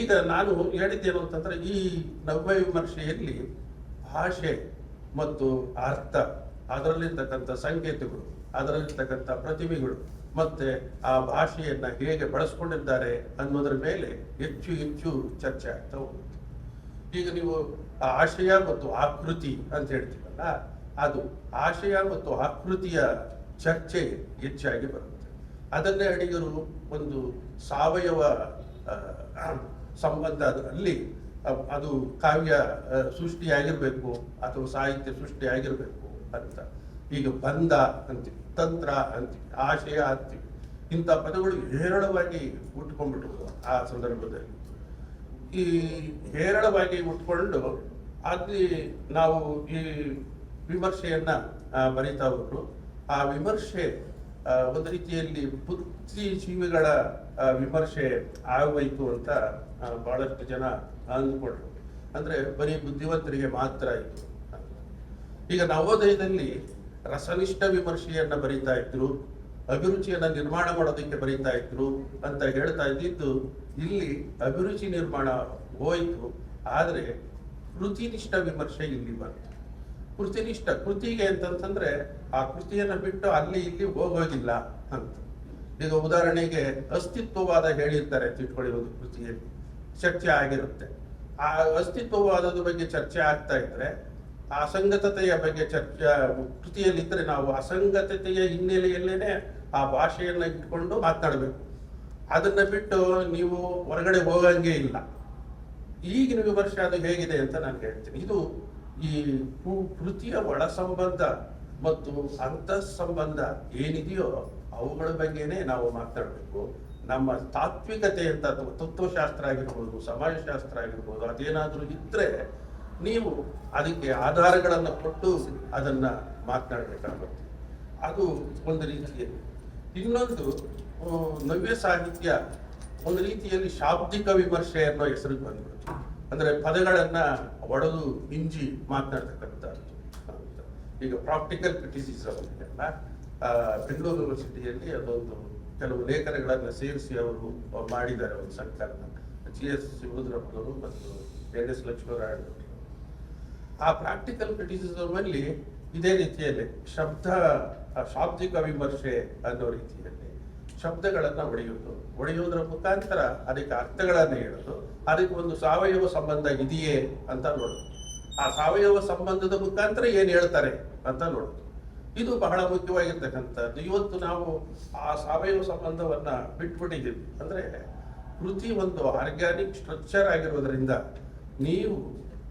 A: ಈಗ ನಾನು ಹೇಳಿದ್ದೇನು ಅಂತಂದ್ರೆ ಈ ನವ್ಯ ವಿಮರ್ಶೆಯಲ್ಲಿ ಭಾಷೆ ಮತ್ತು ಅರ್ಥ, ಅದರಲ್ಲಿರ್ತಕ್ಕಂಥ ಸಂಕೇತಗಳು, ಅದರಲ್ಲಿರ್ತಕ್ಕಂಥ ಪ್ರತಿಮೆಗಳು ಮತ್ತೆ ಆ ಭಾಷೆಯನ್ನ ಹೇಗೆ ಬಳಸ್ಕೊಂಡಿದ್ದಾರೆ ಅನ್ನೋದ್ರ ಮೇಲೆ ಹೆಚ್ಚು ಹೆಚ್ಚು ಚರ್ಚೆ ಆಗ್ತಾ ಹೋಗುತ್ತೆ. ಈಗ ನೀವು ಆಶಯ ಮತ್ತು ಆಕೃತಿ ಅಂತ ಹೇಳ್ತೀವಲ್ಲ, ಅದು ಆಶಯ ಮತ್ತು ಆಕೃತಿಯ ಚರ್ಚೆ ಹೆಚ್ಚಾಗಿ ಬರುತ್ತೆ. ಅದನ್ನೇ ಅಡಿಗರು ಒಂದು ಸಾವಯವ ಸಂಬಂಧ ಅಲ್ಲಿ ಅದು ಕಾವ್ಯ ಸೃಷ್ಟಿಯಾಗಿರ್ಬೇಕು ಅಥವಾ ಸಾಹಿತ್ಯ ಸೃಷ್ಟಿಯಾಗಿರ್ಬೇಕು ಅಂತ. ಈಗ ಬಂಧ ಅಂತೀವಿ, ತಂತ್ರ ಅಂತೀವಿ, ಆಶಯ ಅಂತೀವಿ. ಇಂಥ ಪದಗಳು ಹೇರಳವಾಗಿ ಉಟ್ಕೊಂಡ್ಬಿಟ್ರು ಆ ಸಂದರ್ಭದಲ್ಲಿ. ಈ ಹೇರಳವಾಗಿ ಉಟ್ಕೊಂಡು ಅಲ್ಲಿ ನಾವು ಈ ವಿಮರ್ಶೆಯನ್ನ ಬರಿತಾ ಹೋದ್ರು. ಆ ವಿಮರ್ಶೆ ಒಂದು ರೀತಿಯಲ್ಲಿ ಬುದ್ಧಿಜೀವಿಗಳ ವಿಮರ್ಶೆ ಆಗೋಯ್ತು ಅಂತ ಬಹಳಷ್ಟು ಜನ ಅಂದ್ಕೊಂಡ್ರು. ಅಂದ್ರೆ ಬರೀ ಬುದ್ಧಿವಂತರಿಗೆ ಮಾತ್ರ ಇತ್ತು. ಈಗ ನವೋದಯದಲ್ಲಿ ರಸನಿಷ್ಠ ವಿಮರ್ಶೆಯನ್ನ ಬರೀತಾ ಇದ್ರು, ಅಭಿರುಚಿಯನ್ನ ನಿರ್ಮಾಣ ಮಾಡೋದಕ್ಕೆ ಬರೀತಾ ಇದ್ರು ಅಂತ ಹೇಳ್ತಾ ಇದ್ದಿದ್ದು, ಇಲ್ಲಿ ಅಭಿರುಚಿ ನಿರ್ಮಾಣ ಹೋಯ್ತು. ಆದ್ರೆ ಕೃತಿನಿಷ್ಠ ವಿಮರ್ಶೆ ಇಲ್ಲಿ ಬಂತು. ಕೃತಿನಿಷ್ಠ ಕೃತಿಗೆ ಅಂತಂತಂದ್ರೆ ಆ ಕೃತಿಯನ್ನ ಬಿಟ್ಟು ಅಲ್ಲಿ ಇಲ್ಲಿ ಹೋಗೋದಿಲ್ಲ ಅಂತ. ಈಗ ಉದಾಹರಣೆಗೆ ಅಸ್ತಿತ್ವವಾದ ಹೇಳಿರ್ತಾರೆ ತಿಳ್ಕೊಳ್ಳಿ, ಒಂದು ಕೃತಿಯಲ್ಲಿ ಚರ್ಚೆ ಆಗಿರುತ್ತೆ. ಆ ಅಸ್ತಿತ್ವವಾದದ ಬಗ್ಗೆ ಚರ್ಚೆ ಆಗ್ತಾ ಇದ್ರೆ ಅಸಂಗತತೆಯ ಬಗ್ಗೆ ಚರ್ಚೆ ಕೃತಿಯಲ್ಲಿ ಇದ್ರೆ ನಾವು ಅಸಂಗತತೆಯ ಹಿನ್ನೆಲೆಯಲ್ಲೇನೆ ಆ ಭಾಷೆಯನ್ನ ಇಟ್ಕೊಂಡು ಮಾತನಾಡಬೇಕು. ಅದನ್ನ ಬಿಟ್ಟು ನೀವು ಹೊರಗಡೆ ಹೋಗಂಗೆ ಇಲ್ಲ. ಈಗಿನ ವಿಮರ್ಶೆ ಅದು ಹೇಗಿದೆ ಅಂತ ನಾನು ಹೇಳ್ತೀನಿ. ಇದು ಈ ಕೃತಿಯ ಒಳ ಸಂಬಂಧ ಮತ್ತು ಅಂತಃ ಸಂಬಂಧ ಏನಿದೆಯೋ ಅವುಗಳ ಬಗ್ಗೆನೇ ನಾವು ಮಾತನಾಡಬೇಕು. ನಮ್ಮ ತಾತ್ವಿಕತೆ ಅಂತ ತತ್ವಶಾಸ್ತ್ರ ಆಗಿರ್ಬೋದು, ಸಮಾಜಶಾಸ್ತ್ರ ಆಗಿರ್ಬೋದು, ಅದೇನಾದ್ರೂ ಇದ್ರೆ ನೀವು ಅದಕ್ಕೆ ಆಧಾರಗಳನ್ನು ಕೊಟ್ಟು ಅದನ್ನ ಮಾತನಾಡಬೇಕಾಗುತ್ತೆ. ಅದು ಒಂದು ರೀತಿಯಲ್ಲಿ. ಇನ್ನೊಂದು ನವ್ಯ ಸಾಹಿತ್ಯ ಒಂದು ರೀತಿಯಲ್ಲಿ ಶಾಬ್ದಿಕ ವಿಮರ್ಶೆ ಅನ್ನೋ ಹೆಸರಿಗೆ ಬಂದ್ಬಿಡ್ತು. ಅಂದ್ರೆ ಪದಗಳನ್ನ ಒಡೆದು ಹಿಂಜಿ ಮಾತನಾಡ್ತಕ್ಕಂಥದ್ದು. ಈಗ ಪ್ರಾಕ್ಟಿಕಲ್ ಕ್ರಿಟಿಸಿಸಮ್ ಇದೆಲ್ಲ ಬೆಂಗಳೂರು ಯೂನಿವರ್ಸಿಟಿಯಲ್ಲಿ ಅದೊಂದು ಕೆಲವು ಲೇಖನಗಳನ್ನ ಸೇರಿಸಿ ಅವರು ಮಾಡಿದ್ದಾರೆ ಒಂದು ಸಂಕಲನ. GS ಶಿವರುದ್ರಪ್ಪನವರು ಮತ್ತು NS ಲಕ್ಷ್ಮೀನಾರಾಯಣ. ಆ ಪ್ರಾಕ್ಟಿಕಲ್ ಕ್ರಿಟಿಸಿಸಮ್ ಅಲ್ಲಿ ಇದೇ ರೀತಿಯಲ್ಲಿ ಶಾಬ್ದಿಕ ವಿಮರ್ಶೆ ಅನ್ನೋ ರೀತಿಯಲ್ಲಿ ಶಬ್ದಗಳನ್ನ ಒಡೆಯುವುದರ ಮುಖಾಂತರ ಅದಕ್ಕೆ ಅರ್ಥಗಳನ್ನ ಹೇಳೋದು, ಅದಕ್ಕೆ ಒಂದು ಸಾವಯವ ಸಂಬಂಧ ಇದೆಯೇ ಅಂತ ನೋಡೋದು, ಆ ಸಾವಯವ ಸಂಬಂಧದ ಮುಖಾಂತರ ಏನ್ ಹೇಳ್ತಾರೆ ಅಂತ ನೋಡೋದು. ಇದು ಬಹಳ ಮುಖ್ಯವಾಗಿರ್ತಕ್ಕಂಥದ್ದು. ಇವತ್ತು ನಾವು ಆ ಸಾವಯವ ಸಂಬಂಧವನ್ನ ಬಿಟ್ಬಿಟ್ಟಿದ್ದೀವಿ. ಅಂದ್ರೆ ಕೃತಿ ಒಂದು ಆರ್ಗ್ಯಾನಿಕ್ ಸ್ಟ್ರಕ್ಚರ್ ಆಗಿರೋದ್ರಿಂದ ನೀವು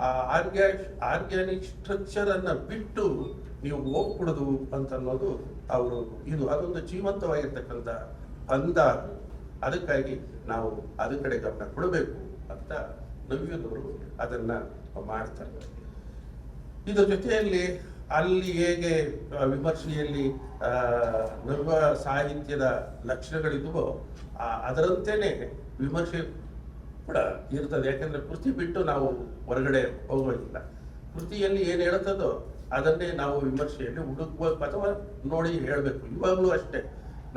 A: ಆ ಆರ್ಗ್ಯಾನಿಕ್ ಸ್ಟ್ರಕ್ಚರ್ ಅನ್ನ ಬಿಟ್ಟು ನೀವು ಹೋಗ್ಬಿಡುದು ಅಂತ ಅನ್ನೋದು ಅವರು ಇದು ಅದೊಂದು ಜೀವಂತವಾಗಿರ್ತಕ್ಕಂಥ ಬಂಧ. ಅದಕ್ಕಾಗಿ ನಾವು ಅದ್ರ ಕಡೆ ಗಮನ ಕೊಡಬೇಕು ಅಂತ ನವ್ಯದವರು ಅದನ್ನ ಮಾಡ್ತಾರೆ. ಇದರ ಜೊತೆಯಲ್ಲಿ ಅಲ್ಲಿ ಹೇಗೆ ವಿಮರ್ಶೆಯಲ್ಲಿ ನವ ಸಾಹಿತ್ಯದ ಲಕ್ಷಣಗಳಿದ್ವೋ ಅದರಂತೆಯೇ ವಿಮರ್ಶೆ ಕೂಡ ಇರ್ತದೆ. ಯಾಕಂದ್ರೆ ಕೃತಿ ಬಿಟ್ಟು ನಾವು ಹೊರಗಡೆ ಹೋಗೋದಿಲ್ಲ. ಕೃತಿಯಲ್ಲಿ ಏನು ಹೇಳ್ತದೋ ಅದನ್ನೇ ನಾವು ವಿಮರ್ಶೆಯಲ್ಲಿ ಹುಡುಕ್ಬೇಕು ಅಥವಾ ನೋಡಿ ಹೇಳಬೇಕು. ಇವಾಗಲೂ ಅಷ್ಟೇ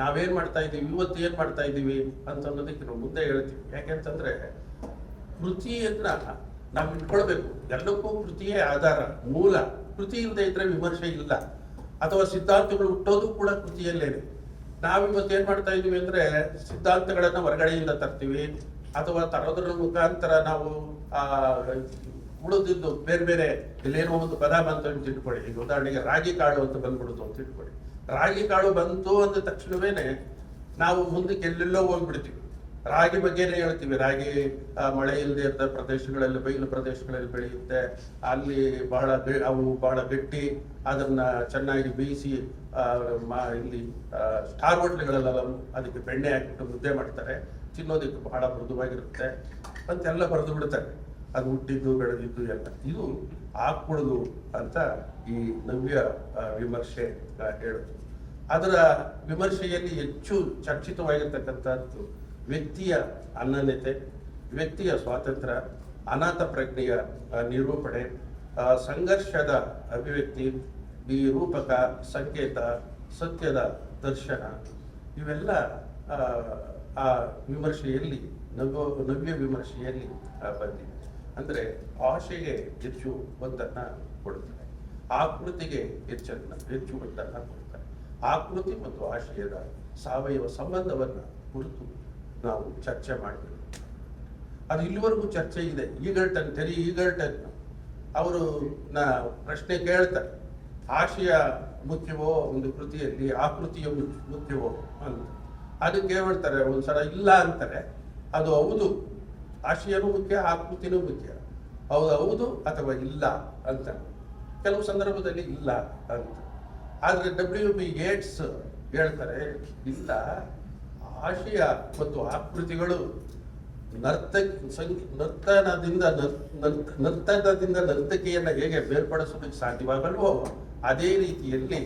A: ನಾವೇನ್ ಮಾಡ್ತಾ ಇದ್ದೀವಿ, ಇವತ್ತು ಏನ್ ಮಾಡ್ತಾ ಇದ್ದೀವಿ ಅಂತ ಅನ್ನೋದಕ್ಕೆ ನಾವು ಮುಂದೆ ಹೇಳ್ತೀವಿ. ಯಾಕೆಂತಂದ್ರೆ ಕೃತಿಯನ್ನ ನಾವು ಇಟ್ಕೊಳ್ಬೇಕು. ಎಲ್ಲಕ್ಕೂ ಕೃತಿಯೇ ಆಧಾರ, ಮೂಲ. ಕೃತಿ ಇಲ್ಲದೆ ಇದ್ರೆ ವಿಮರ್ಶೆ ಇಲ್ಲ. ಅಥವಾ ಸಿದ್ಧಾಂತಗಳು ಹುಟ್ಟೋದು ಕೂಡ ಕೃತಿಯಲ್ಲೇನೆ. ನಾವಿವತ್ತು ಏನ್ ಮಾಡ್ತಾ ಇದೀವಿ ಅಂದ್ರೆ ಸಿದ್ಧಾಂತಗಳನ್ನ ಹೊರಗಡೆಯಿಂದ ತರ್ತೀವಿ, ಅಥವಾ ತರೋದ್ರ ಮುಖಾಂತರ ನಾವು ಉಳಿದಿದ್ದು ಬೇರೆ ಬೇರೆ ಇಲ್ಲೇನೋ ಒಂದು ಪದ ಬಂತು ಅಂತ ಇಟ್ಕೊಳ್ಳಿ. ಈಗ ಉದಾಹರಣೆಗೆ ರಾಗಿ ಕಾಳು ಅಂತ ಬಂದ್ಬಿಡ್ತು ಅಂತ ಇಟ್ಕೊಳ್ಳಿ. ರಾಗಿ ಕಾಳು ಬಂತು ಅಂದ ತಕ್ಷಣವೇನೆ ನಾವು ಮುಂದಕ್ಕೆ ಎಲ್ಲೆಲ್ಲೋ ಹೋಗ್ಬಿಡ್ತೀವಿ. ರಾಗಿ ಬಗ್ಗೆನೇ ಹೇಳ್ತೀವಿ. ರಾಗಿ ಮಳೆ ಇಲ್ಲದೆ ಇದ್ದ ಪ್ರದೇಶಗಳಲ್ಲಿ, ಬಯಲು ಪ್ರದೇಶಗಳಲ್ಲಿ ಬೆಳೆಯುತ್ತೆ. ಅಲ್ಲಿ ಅವು ಬಹಳ ಗಟ್ಟಿ, ಅದನ್ನ ಚೆನ್ನಾಗಿ ಬೇಯಿಸಿ ಇಲ್ಲಿ ಸ್ಟಾರ್ ಹೋಟ್ಲ್ಗಳೆಲ್ಲ ಅದಕ್ಕೆ ಬೆಣ್ಣೆ ಹಾಕಿಬಿಟ್ಟು ಮುದ್ದೆ ಮಾಡ್ತಾರೆ. ತಿನ್ನೋದಕ್ಕೆ ಬಹಳ ಮೃದುವಾಗಿರುತ್ತೆ ಅಂತೆಲ್ಲ ಬರೆದು ಬಿಡ್ತಾರೆ. ಅದು ಹುಟ್ಟಿದ್ದು ಬೆಳೆದಿದ್ದು ಎಲ್ಲ ಇದು ಹಾಕ್ಬಿಡುದು ಅಂತ ಈ ನವ್ಯ ವಿಮರ್ಶೆ ಹೇಳುದು. ಅದರ ವಿಮರ್ಶೆಯಲ್ಲಿ ಹೆಚ್ಚು ಚರ್ಚಿತವಾಗಿರ್ತಕ್ಕಂಥದ್ದು ವ್ಯಕ್ತಿಯ ಅನನ್ಯತೆ, ವ್ಯಕ್ತಿಯ ಸ್ವಾತಂತ್ರ್ಯ, ಅನಾಥ ಪ್ರಜ್ಞೆಯ ನಿರೂಪಣೆ, ಸಂಘರ್ಷದ ಅಭಿವ್ಯಕ್ತಿ, ಈ ರೂಪಕ, ಸಂಕೇತ, ಸತ್ಯದ ದರ್ಶನ, ಇವೆಲ್ಲ ಆ ವಿಮರ್ಶೆಯಲ್ಲಿ ನವ್ಯ ವಿಮರ್ಶೆಯಲ್ಲಿ ಬಂದಿದೆ. ಅಂದ್ರೆ ಭಾಷೆಗೆ ಹೆಚ್ಚು ಒತ್ತನ್ನ ಕೊಡುತ್ತದೆ, ಆಕೃತಿಗೆ ಹೆಚ್ಚು ಒತ್ತನ್ನ ಕೊಡ್ತಾರೆ. ಆಕೃತಿ ಮತ್ತು ಆಶಯದ ಸಾವಯವ ಸಂಬಂಧವನ್ನ ಕುರಿತು ನಾವು ಚರ್ಚೆ ಮಾಡಬೇಕು. ಅದು ಇಲ್ಲಿವರೆಗೂ ಚರ್ಚೆ ಇದೆ. ಈಗಲ್ಟನ್ ಅವರು ಪ್ರಶ್ನೆ ಕೇಳ್ತಾರೆ, ಆಶಯ ಮುಖ್ಯವೋ ಒಂದು ಕೃತಿಯಲ್ಲಿ, ಆಕೃತಿಯ ಮುಖ್ಯವೋ ಅಂತ. ಅದಕ್ಕೆ ಹೇಳ್ತಾರೆ ಒಂದ್ಸಲ ಇಲ್ಲ ಅಂತಾರೆ. ಅದು ಹೌದು, ಆಶಯನೂ ಮುಖ್ಯ, ಆಕೃತಿನೂ ಮುಖ್ಯ. ಹೌದು ಅಥವಾ ಇಲ್ಲ ಅಂತ. ಕೆಲವು ಸಂದರ್ಭದಲ್ಲಿ ಇಲ್ಲ ಅಂತ. ಆದ್ರೆ WB ಯೇಟ್ಸ್ ಹೇಳ್ತಾರೆ, ಇಲ್ಲ, ಆಶಯ ಮತ್ತು ಆಕೃತಿಗಳು ನರ್ತನದಿಂದ ನರ್ತಕಿಯನ್ನ ಹೇಗೆ ಬೇರ್ಪಡಿಸೋದಕ್ಕೆ ಸಾಧ್ಯವಾಗಲ್ವೋ ಅದೇ ರೀತಿಯಲ್ಲಿ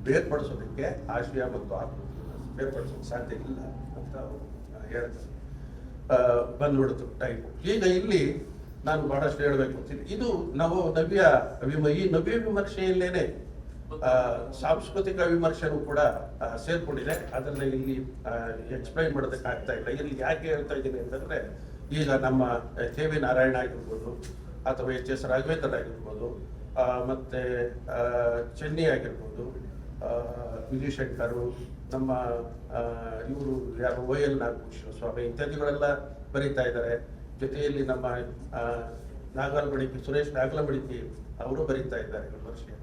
A: ಬೇರ್ಪಡಿಸೋದಕ್ಕೆ ಆಶಯ ಮತ್ತು ಆಕೃತಿಯನ್ನು ಬೇರ್ಪಡಿಸೋದಕ್ಕೆ ಸಾಧ್ಯ ಇಲ್ಲ ಅಂತ ಹೇಳ್ತಾರೆ. ಬಂದ್ಬಿಡ್ತು ಟೈಮ್. ಈಗ ಇಲ್ಲಿ ನಾನು ಬಹಳಷ್ಟು ಹೇಳಬೇಕು ಅಂತೀನಿ. ಇದು ಈ ನವ್ಯ ವಿಮರ್ಶೆಯಲ್ಲೇನೆ ಸಾಂಸ್ಕೃತಿಕ ವಿಮರ್ಶೆನೂ ಕೂಡ ಸೇರ್ಕೊಂಡಿದೆ. ಅದನ್ನ ಇಲ್ಲಿ ಎಕ್ಸ್ಪ್ಲೈನ್ ಮಾಡೋದಕ್ಕೆ ಆಗ್ತಾ ಇಲ್ಲ. ಇಲ್ಲಿ ಯಾಕೆ ಹೇಳ್ತಾ ಇದ್ದೀನಿ ಅಂತಂದ್ರೆ, ಈಗ ನಮ್ಮ KV ನಾರಾಯಣ ಆಗಿರ್ಬೋದು, ಅಥವಾ HS ರಾಘವೇಂದ್ರ ಆಗಿರ್ಬೋದು, ಮತ್ತೆ ಚೆನ್ನೈ ಆಗಿರ್ಬೋದು, ವಿಜಯಶಂಕರ್, ನಮ್ಮ ಇವರು ಯಾರು OL ನಾಗಭೂಷಣ ಸ್ವಾಮಿ ಇತ್ಯಾದಿಗಳೆಲ್ಲ ಬರೀತಾ ಇದ್ದಾರೆ. ಜೊತೆಯಲ್ಲಿ ನಮ್ಮ ಸುರೇಶ್ ನಾಗಲಮಡಿಕೆ ಅವರು ಬರೀತಾ ಇದ್ದಾರೆ ವಿಮರ್ಶೆಯನ್ನ.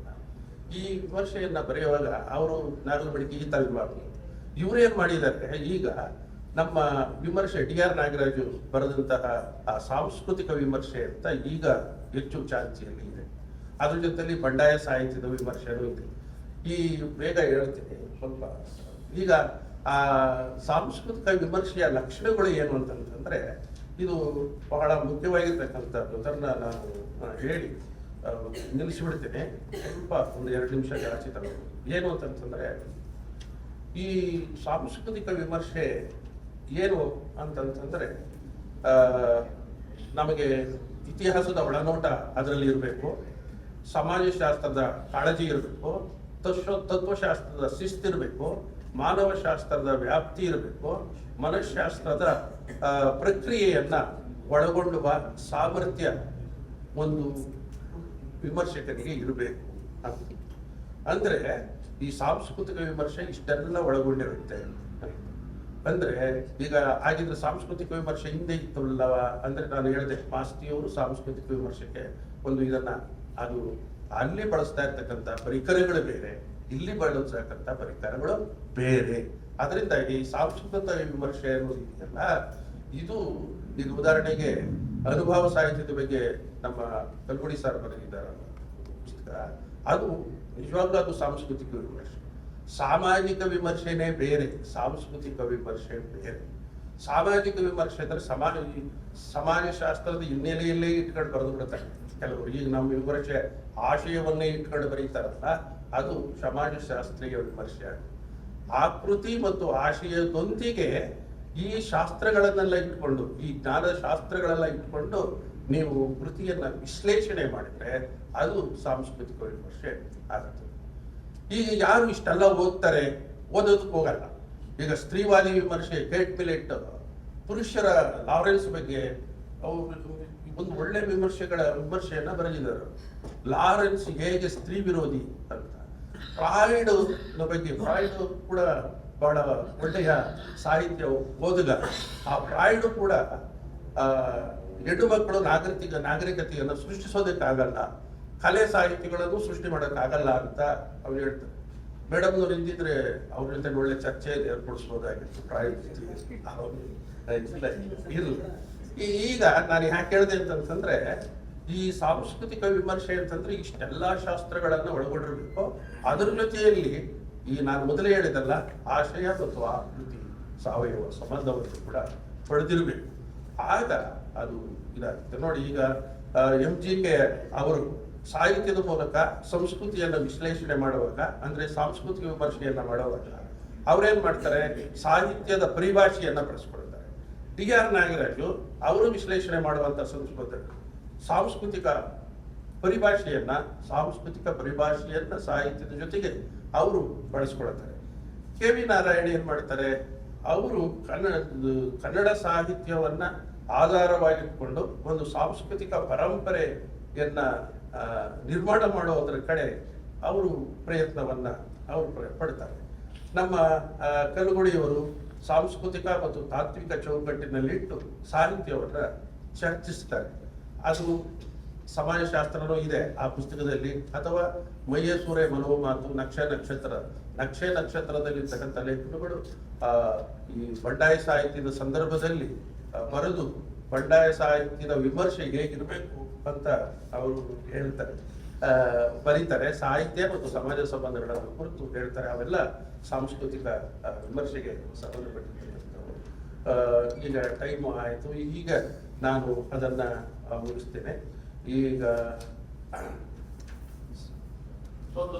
A: ಈ ವಿಮರ್ಶೆಯನ್ನ ಬರೆಯುವಾಗ ಅವರು ನಾಗಲಮಡಿಕೆ ಈ ತಲೆಮಾರು ಇವರೇನ್ ಮಾಡಿದ್ದಾರೆ, ಈಗ ನಮ್ಮ ವಿಮರ್ಶೆ DR ನಾಗರಾಜು ಬರೆದಂತಹ ಆ ಸಾಂಸ್ಕೃತಿಕ ವಿಮರ್ಶೆ ಅಂತ ಈಗ ಹೆಚ್ಚು ಚಾಲ್ತಿಯಲ್ಲಿ ಇದೆ. ಅದ್ರ ಜೊತೆಲಿ ಬಂಡಾಯ ಸಾಹಿತ್ಯದ ವಿಮರ್ಶೆನೂ ಇದೆ. ಈ ಬೇಗ ಹೇಳ್ತೀನಿ ಸ್ವಲ್ಪ. ಈಗ ಆ ಸಾಂಸ್ಕೃತಿಕ ವಿಮರ್ಶೆಯ ಲಕ್ಷಣಗಳು ಏನು ಅಂತಂದ್ರೆ, ಇದು ಬಹಳ ಮುಖ್ಯವಾಗಿರ್ತಕ್ಕಂಥದ್ದು. ಅದನ್ನ ನಾನು ಹೇಳಿ ನಿಲ್ಲಿಸಿಬಿಡ್ತೇನೆ. ಸ್ವಲ್ಪ ಒಂದು 2 ನಿಮಿಷ ಜಾಸ್ತಿ ತಗೋದು. ಏನು ಅಂತಂತಂದ್ರೆ, ಈ ಸಾಂಸ್ಕೃತಿಕ ವಿಮರ್ಶೆ ಏನು ಅಂತಂತಂದ್ರೆ, ನಮಗೆ ಇತಿಹಾಸದ ಒಳನೋಟ ಅದರಲ್ಲಿ ಇರಬೇಕು, ಸಮಾಜಶಾಸ್ತ್ರದ ಕಾಳಜಿ ಇರಬೇಕು, ತತ್ವಶಾಸ್ತ್ರದ ಶಿಸ್ತಿರಬೇಕು, ಮಾನವಶಾಸ್ತ್ರದ ವ್ಯಾಪ್ತಿ ಇರಬೇಕು, ಮನಃಶಾಸ್ತ್ರದ ಪ್ರಕ್ರಿಯೆಯನ್ನ ಒಳಗೊಳ್ಳುವ ಸಾಮರ್ಥ್ಯ ಒಂದು ವಿಮರ್ಶಕನಿಗೆ ಇರಬೇಕು. ಅಂದ್ರೆ ಈ ಸಾಂಸ್ಕೃತಿಕ ವಿಮರ್ಶೆ ಇಷ್ಟೆಲ್ಲ ಒಳಗೊಂಡಿರುತ್ತೆ. ಅಂದ್ರೆ ಈಗ ಆಗಿದ್ರೆ ಸಾಂಸ್ಕೃತಿಕ ವಿಮರ್ಶೆ ಹಿಂದೆ ಇತ್ತಲ್ಲವ ಅಂದ್ರೆ, ನಾನು ಹೇಳಿದೆ ಮಾಸ್ತಿಯವರು ಸಾಂಸ್ಕೃತಿಕ ವಿಮರ್ಶೆಗೆ ಒಂದು ಇದನ್ನ ಅದು ಅಲ್ಲಿ ಬಳಸ್ತಾ ಇರ್ತಕ್ಕಂಥ ಪರಿಕರಗಳು ಬೇರೆ, ಇಲ್ಲಿ ಬಳಸತಕ್ಕಂಥ ಪರಿಕರಗಳು ಬೇರೆ. ಅದರಿಂದಾಗಿ ಸಾಂಸ್ಕೃತಿಕ ವಿಮರ್ಶೆ ಅನ್ನೋದು ಇದೆಯಲ್ಲ, ಇದು ಈಗ ಉದಾಹರಣೆಗೆ ಅನುಭವ ಸಾಹಿತ್ಯದ ಬಗ್ಗೆ ನಮ್ಮ ಕಲ್ಗುಡಿ ಸರ್ ಬರೆದಿದ್ದಾರೆ ಪುಸ್ತಕ. ಅದು ನಿಜವಾಗ್ಲೂ ಅದು ಸಾಂಸ್ಕೃತಿಕ ವಿಮರ್ಶೆ. ಸಾಮಾಜಿಕ ವಿಮರ್ಶೆನೇ ಬೇರೆ, ಸಾಂಸ್ಕೃತಿಕ ವಿಮರ್ಶೆ ಬೇರೆ. ಸಾಮಾಜಿಕ ವಿಮರ್ಶೆ ಅಂದ್ರೆ ಸಮಾಜಶಾಸ್ತ್ರದ ಹಿನ್ನೆಲೆಯಲ್ಲೇ ಇಟ್ಕೊಂಡು ಬರೆದು ಬಿಡ್ತಾರೆ. ಕೆಲವರು ಈಗ ನಮ್ಮ ವಿಮರ್ಶೆ ಆಶಯವನ್ನೇ ಇಟ್ಕೊಂಡು ಬರೀತಾರಲ್ಲ, ಅದು ಸಮಾಜಶಾಸ್ತ್ರೀಯ ವಿಮರ್ಶೆ. ಆಕೃತಿ ಮತ್ತು ಆಶಯದೊಂದಿಗೆ ಈ ಶಾಸ್ತ್ರಗಳನ್ನೆಲ್ಲ ಇಟ್ಕೊಂಡು, ಈ ಜ್ಞಾನ ಶಾಸ್ತ್ರಗಳೆಲ್ಲ ಇಟ್ಕೊಂಡು ನೀವು ಕೃತಿಯನ್ನ ವಿಶ್ಲೇಷಣೆ ಮಾಡಿದ್ರೆ ಅದು ಸಾಂಸ್ಕೃತಿಕ ವಿಮರ್ಶೆ ಆಗುತ್ತೆ. ಈಗ ಯಾರು ಇಷ್ಟೆಲ್ಲ ಓದ್ತಾರೆ, ಓದೋದಕ್ಕೆ ಹೋಗಲ್ಲ. ಈಗ ಸ್ತ್ರೀವಾದಿ ವಿಮರ್ಶೆ, ಕೇಟ್ ಮಿಲೆಟ್ ಪುರುಷರ ಲಾರೆನ್ಸ್ ಬಗ್ಗೆ ಒಂದು ಒಳ್ಳೆ ವಿಮರ್ಶೆಯನ್ನ ಬರೆದಿದ್ದಾರೆ. ಲಾರೆನ್ಸ್ ಹೇಗೆ ಸ್ತ್ರೀ ವಿರೋಧಿ ಅಂತ. ಫ್ರಾಯ್ಡ್ ಬಗ್ಗೆ, ಫ್ರಾಯ್ಡ್ ಕೂಡ ಬಹಳ ಒಳ್ಳೆಯ ಸಾಹಿತ್ಯ ಓದುಗ. ಆ ಫ್ರಾಯ್ಡ್ ಕೂಡ ಹೆಣ್ಣು ಮಕ್ಕಳು ನಾಗರಿಕತೆಯನ್ನು ಸೃಷ್ಟಿಸೋದಕ್ಕಾಗಲ್ಲ, ಕಲೆ ಸಾಹಿತ್ಯಗಳನ್ನು ಸೃಷ್ಟಿ ಮಾಡೋಕ್ಕಾಗಲ್ಲ ಅಂತ ಅವ್ರು ಹೇಳ್ತಾರೆ. ಮೇಡಮ್ನವ್ರು ಇದ್ದಿದ್ರೆ ಅವ್ರ ಜೊತೆ ಒಳ್ಳೆ ಚರ್ಚೆ ಏರ್ಪಡಿಸ್ಬೋದಾಗಿತ್ತು. ಫ್ರಾಯ್ಡ್ ಇರಲಿಲ್ಲ. ಈಗ ನಾನು ಯಾಕೆ ಹೇಳಿದೆ ಅಂತಂದ್ರೆ, ಈ ಸಾಂಸ್ಕೃತಿಕ ವಿಮರ್ಶೆ ಅಂತಂದ್ರೆ ಇಷ್ಟೆಲ್ಲಾ ಶಾಸ್ತ್ರಗಳನ್ನ ಒಳಗೊಂಡಿರ್ಬೇಕು. ಅದರ ಜೊತೆಯಲ್ಲಿ ಈ ನಾನು ಮೊದಲೇ ಹೇಳಿದಲ್ಲ, ಆಶಯ ಮತ್ತು ಆಕೃತಿ ಸಾವಯವ ಸಂಬಂಧವನ್ನು ಕೂಡ ಪಡೆದಿರಬೇಕು. ಆಗ ಅದು ಇದಾಗುತ್ತೆ. ನೋಡಿ, ಈಗ MGK ಅವರು ಸಾಹಿತ್ಯದ ಮೂಲಕ ಸಂಸ್ಕೃತಿಯನ್ನ ವಿಶ್ಲೇಷಣೆ ಮಾಡುವಾಗ, ಅಂದ್ರೆ ಸಾಂಸ್ಕೃತಿಕ ವಿಮರ್ಶೆಯನ್ನ ಮಾಡುವಾಗ ಅವ್ರೇನ್ ಮಾಡ್ತಾರೆ, ಸಾಹಿತ್ಯದ ಪರಿಭಾಷೆಯನ್ನ ಬಳಸ್ಕೊಳ್ತಾರೆ. TR ನಾಗರಾಜು ಅವರು ವಿಶ್ಲೇಷಣೆ ಮಾಡುವಂತ ಸಾಂಸ್ಕೃತಿಕ ಪರಿಭಾಷೆಯನ್ನ ಸಾಹಿತ್ಯದ ಜೊತೆಗೆ ಅವರು ಬಳಸ್ಕೊಳ್ತಾರೆ. KV ನಾರಾಯಣ ಏನ್ ಮಾಡ್ತಾರೆ, ಅವರು ಕನ್ನಡ ಸಾಹಿತ್ಯವನ್ನ ಆಧಾರವಾಗಿಟ್ಕೊಂಡು ಒಂದು ಸಾಂಸ್ಕೃತಿಕ ಪರಂಪರೆಯನ್ನ ನಿರ್ಮಾಣ ಮಾಡೋದ್ರ ಕಡೆ ಅವರು ಪ್ರಯತ್ನವನ್ನ ಪಡ್ತಾರೆ. ನಮ್ಮ ಕಲಗುಡಿಯವರು ಸಾಂಸ್ಕೃತಿಕ ಮತ್ತು ತಾತ್ವಿಕ ಚೌಕಟ್ಟಿನಲ್ಲಿಟ್ಟು ಸಾಹಿತ್ಯವನ್ನ ಚರ್ಚಿಸ್ತಾರೆ. ಅದು ಸಮಾಜಶಾಸ್ತ್ರನೂ ಇದೆ ಆ ಪುಸ್ತಕದಲ್ಲಿ. ಅಥವಾ ಮೈಯಸೂರೆ ಮನೋಮಾತು, ನಕ್ಷೆ ನಕ್ಷತ್ರದಲ್ಲಿರ್ತಕ್ಕಂಥ ಲೇಖನಗಳು ಈ ಬಂಡಾಯ ಸಾಹಿತ್ಯದ ಸಂದರ್ಭದಲ್ಲಿ ಬರೆದು ಬಂಡಾಯ ಸಾಹಿತ್ಯದ ವಿಮರ್ಶೆ ಹೇಗಿರಬೇಕು ಅಂತ ಅವರು ಹೇಳ್ತಾರೆ, ಬರೀತಾರೆ. ಸಾಹಿತ್ಯ ಮತ್ತು ಸಮಾಜ ಸಂಬಂಧಗಳನ್ನು ಕುರಿತು ಹೇಳ್ತಾರೆ. ಅವೆಲ್ಲ ಸಾಂಸ್ಕೃತಿಕ ವಿಮರ್ಶೆಗೆ ಸಂಬಂಧಪಟ್ಟಿರ್ತಕ್ಕಂಥವು. ಈಗ ಟೈಮ್ ಆಯಿತು, ಈಗ ನಾನು ಅದನ್ನ ಮುಗಿಸ್ತೇನೆ. ಈಗ ಹೌದು,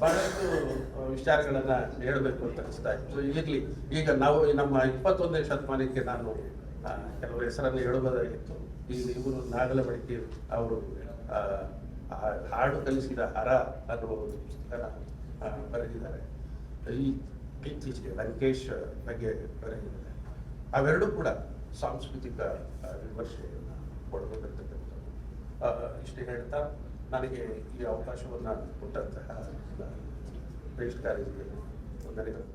A: ಬಹಳಷ್ಟು ವಿಚಾರಗಳನ್ನ ಹೇಳಬೇಕು ಅಂತ ಅನಿಸ್ತಾ ಇತ್ತು. ಇರ್ಲಿ, ಈಗ ನಾವು ನಮ್ಮ 21ನೇ ಶತಮಾನಕ್ಕೆ ನಾನು ಕೆಲವು ಹೆಸರನ್ನು ಹೇಳಬಹುದಾಗಿತ್ತು. ಈಗ ಇವರು ನಾಗಲಮಡಿಕೆ ಅವರು ಹಾಡು ಕಲಿಸಿದ ಹರ ಅನ್ನುವ ಒಂದು ಪುಸ್ತಕನ ಬರೆದಿದ್ದಾರೆ. ಇತ್ತೀಚೆಗೆ ಲಂಕೇಶ್ ಬಗ್ಗೆ ಬರೆದಿದ್ದಾರೆ. ಅವೆರಡೂ ಕೂಡ ಸಾಂಸ್ಕೃತಿಕ ವಿಮರ್ಶೆಯನ್ನು ಕೊಡಬೇಕಂತಕ್ಕಂಥದ್ದು. ಇಷ್ಟೇ ಹೇಳ್ತಾ ನನಗೆ ಈ ಅವಕಾಶವನ್ನು ಕೊಟ್ಟಂತಹ ಪ್ರೇಕ್ಷಕರಿಗೆ ವಂದನೆಗಳು.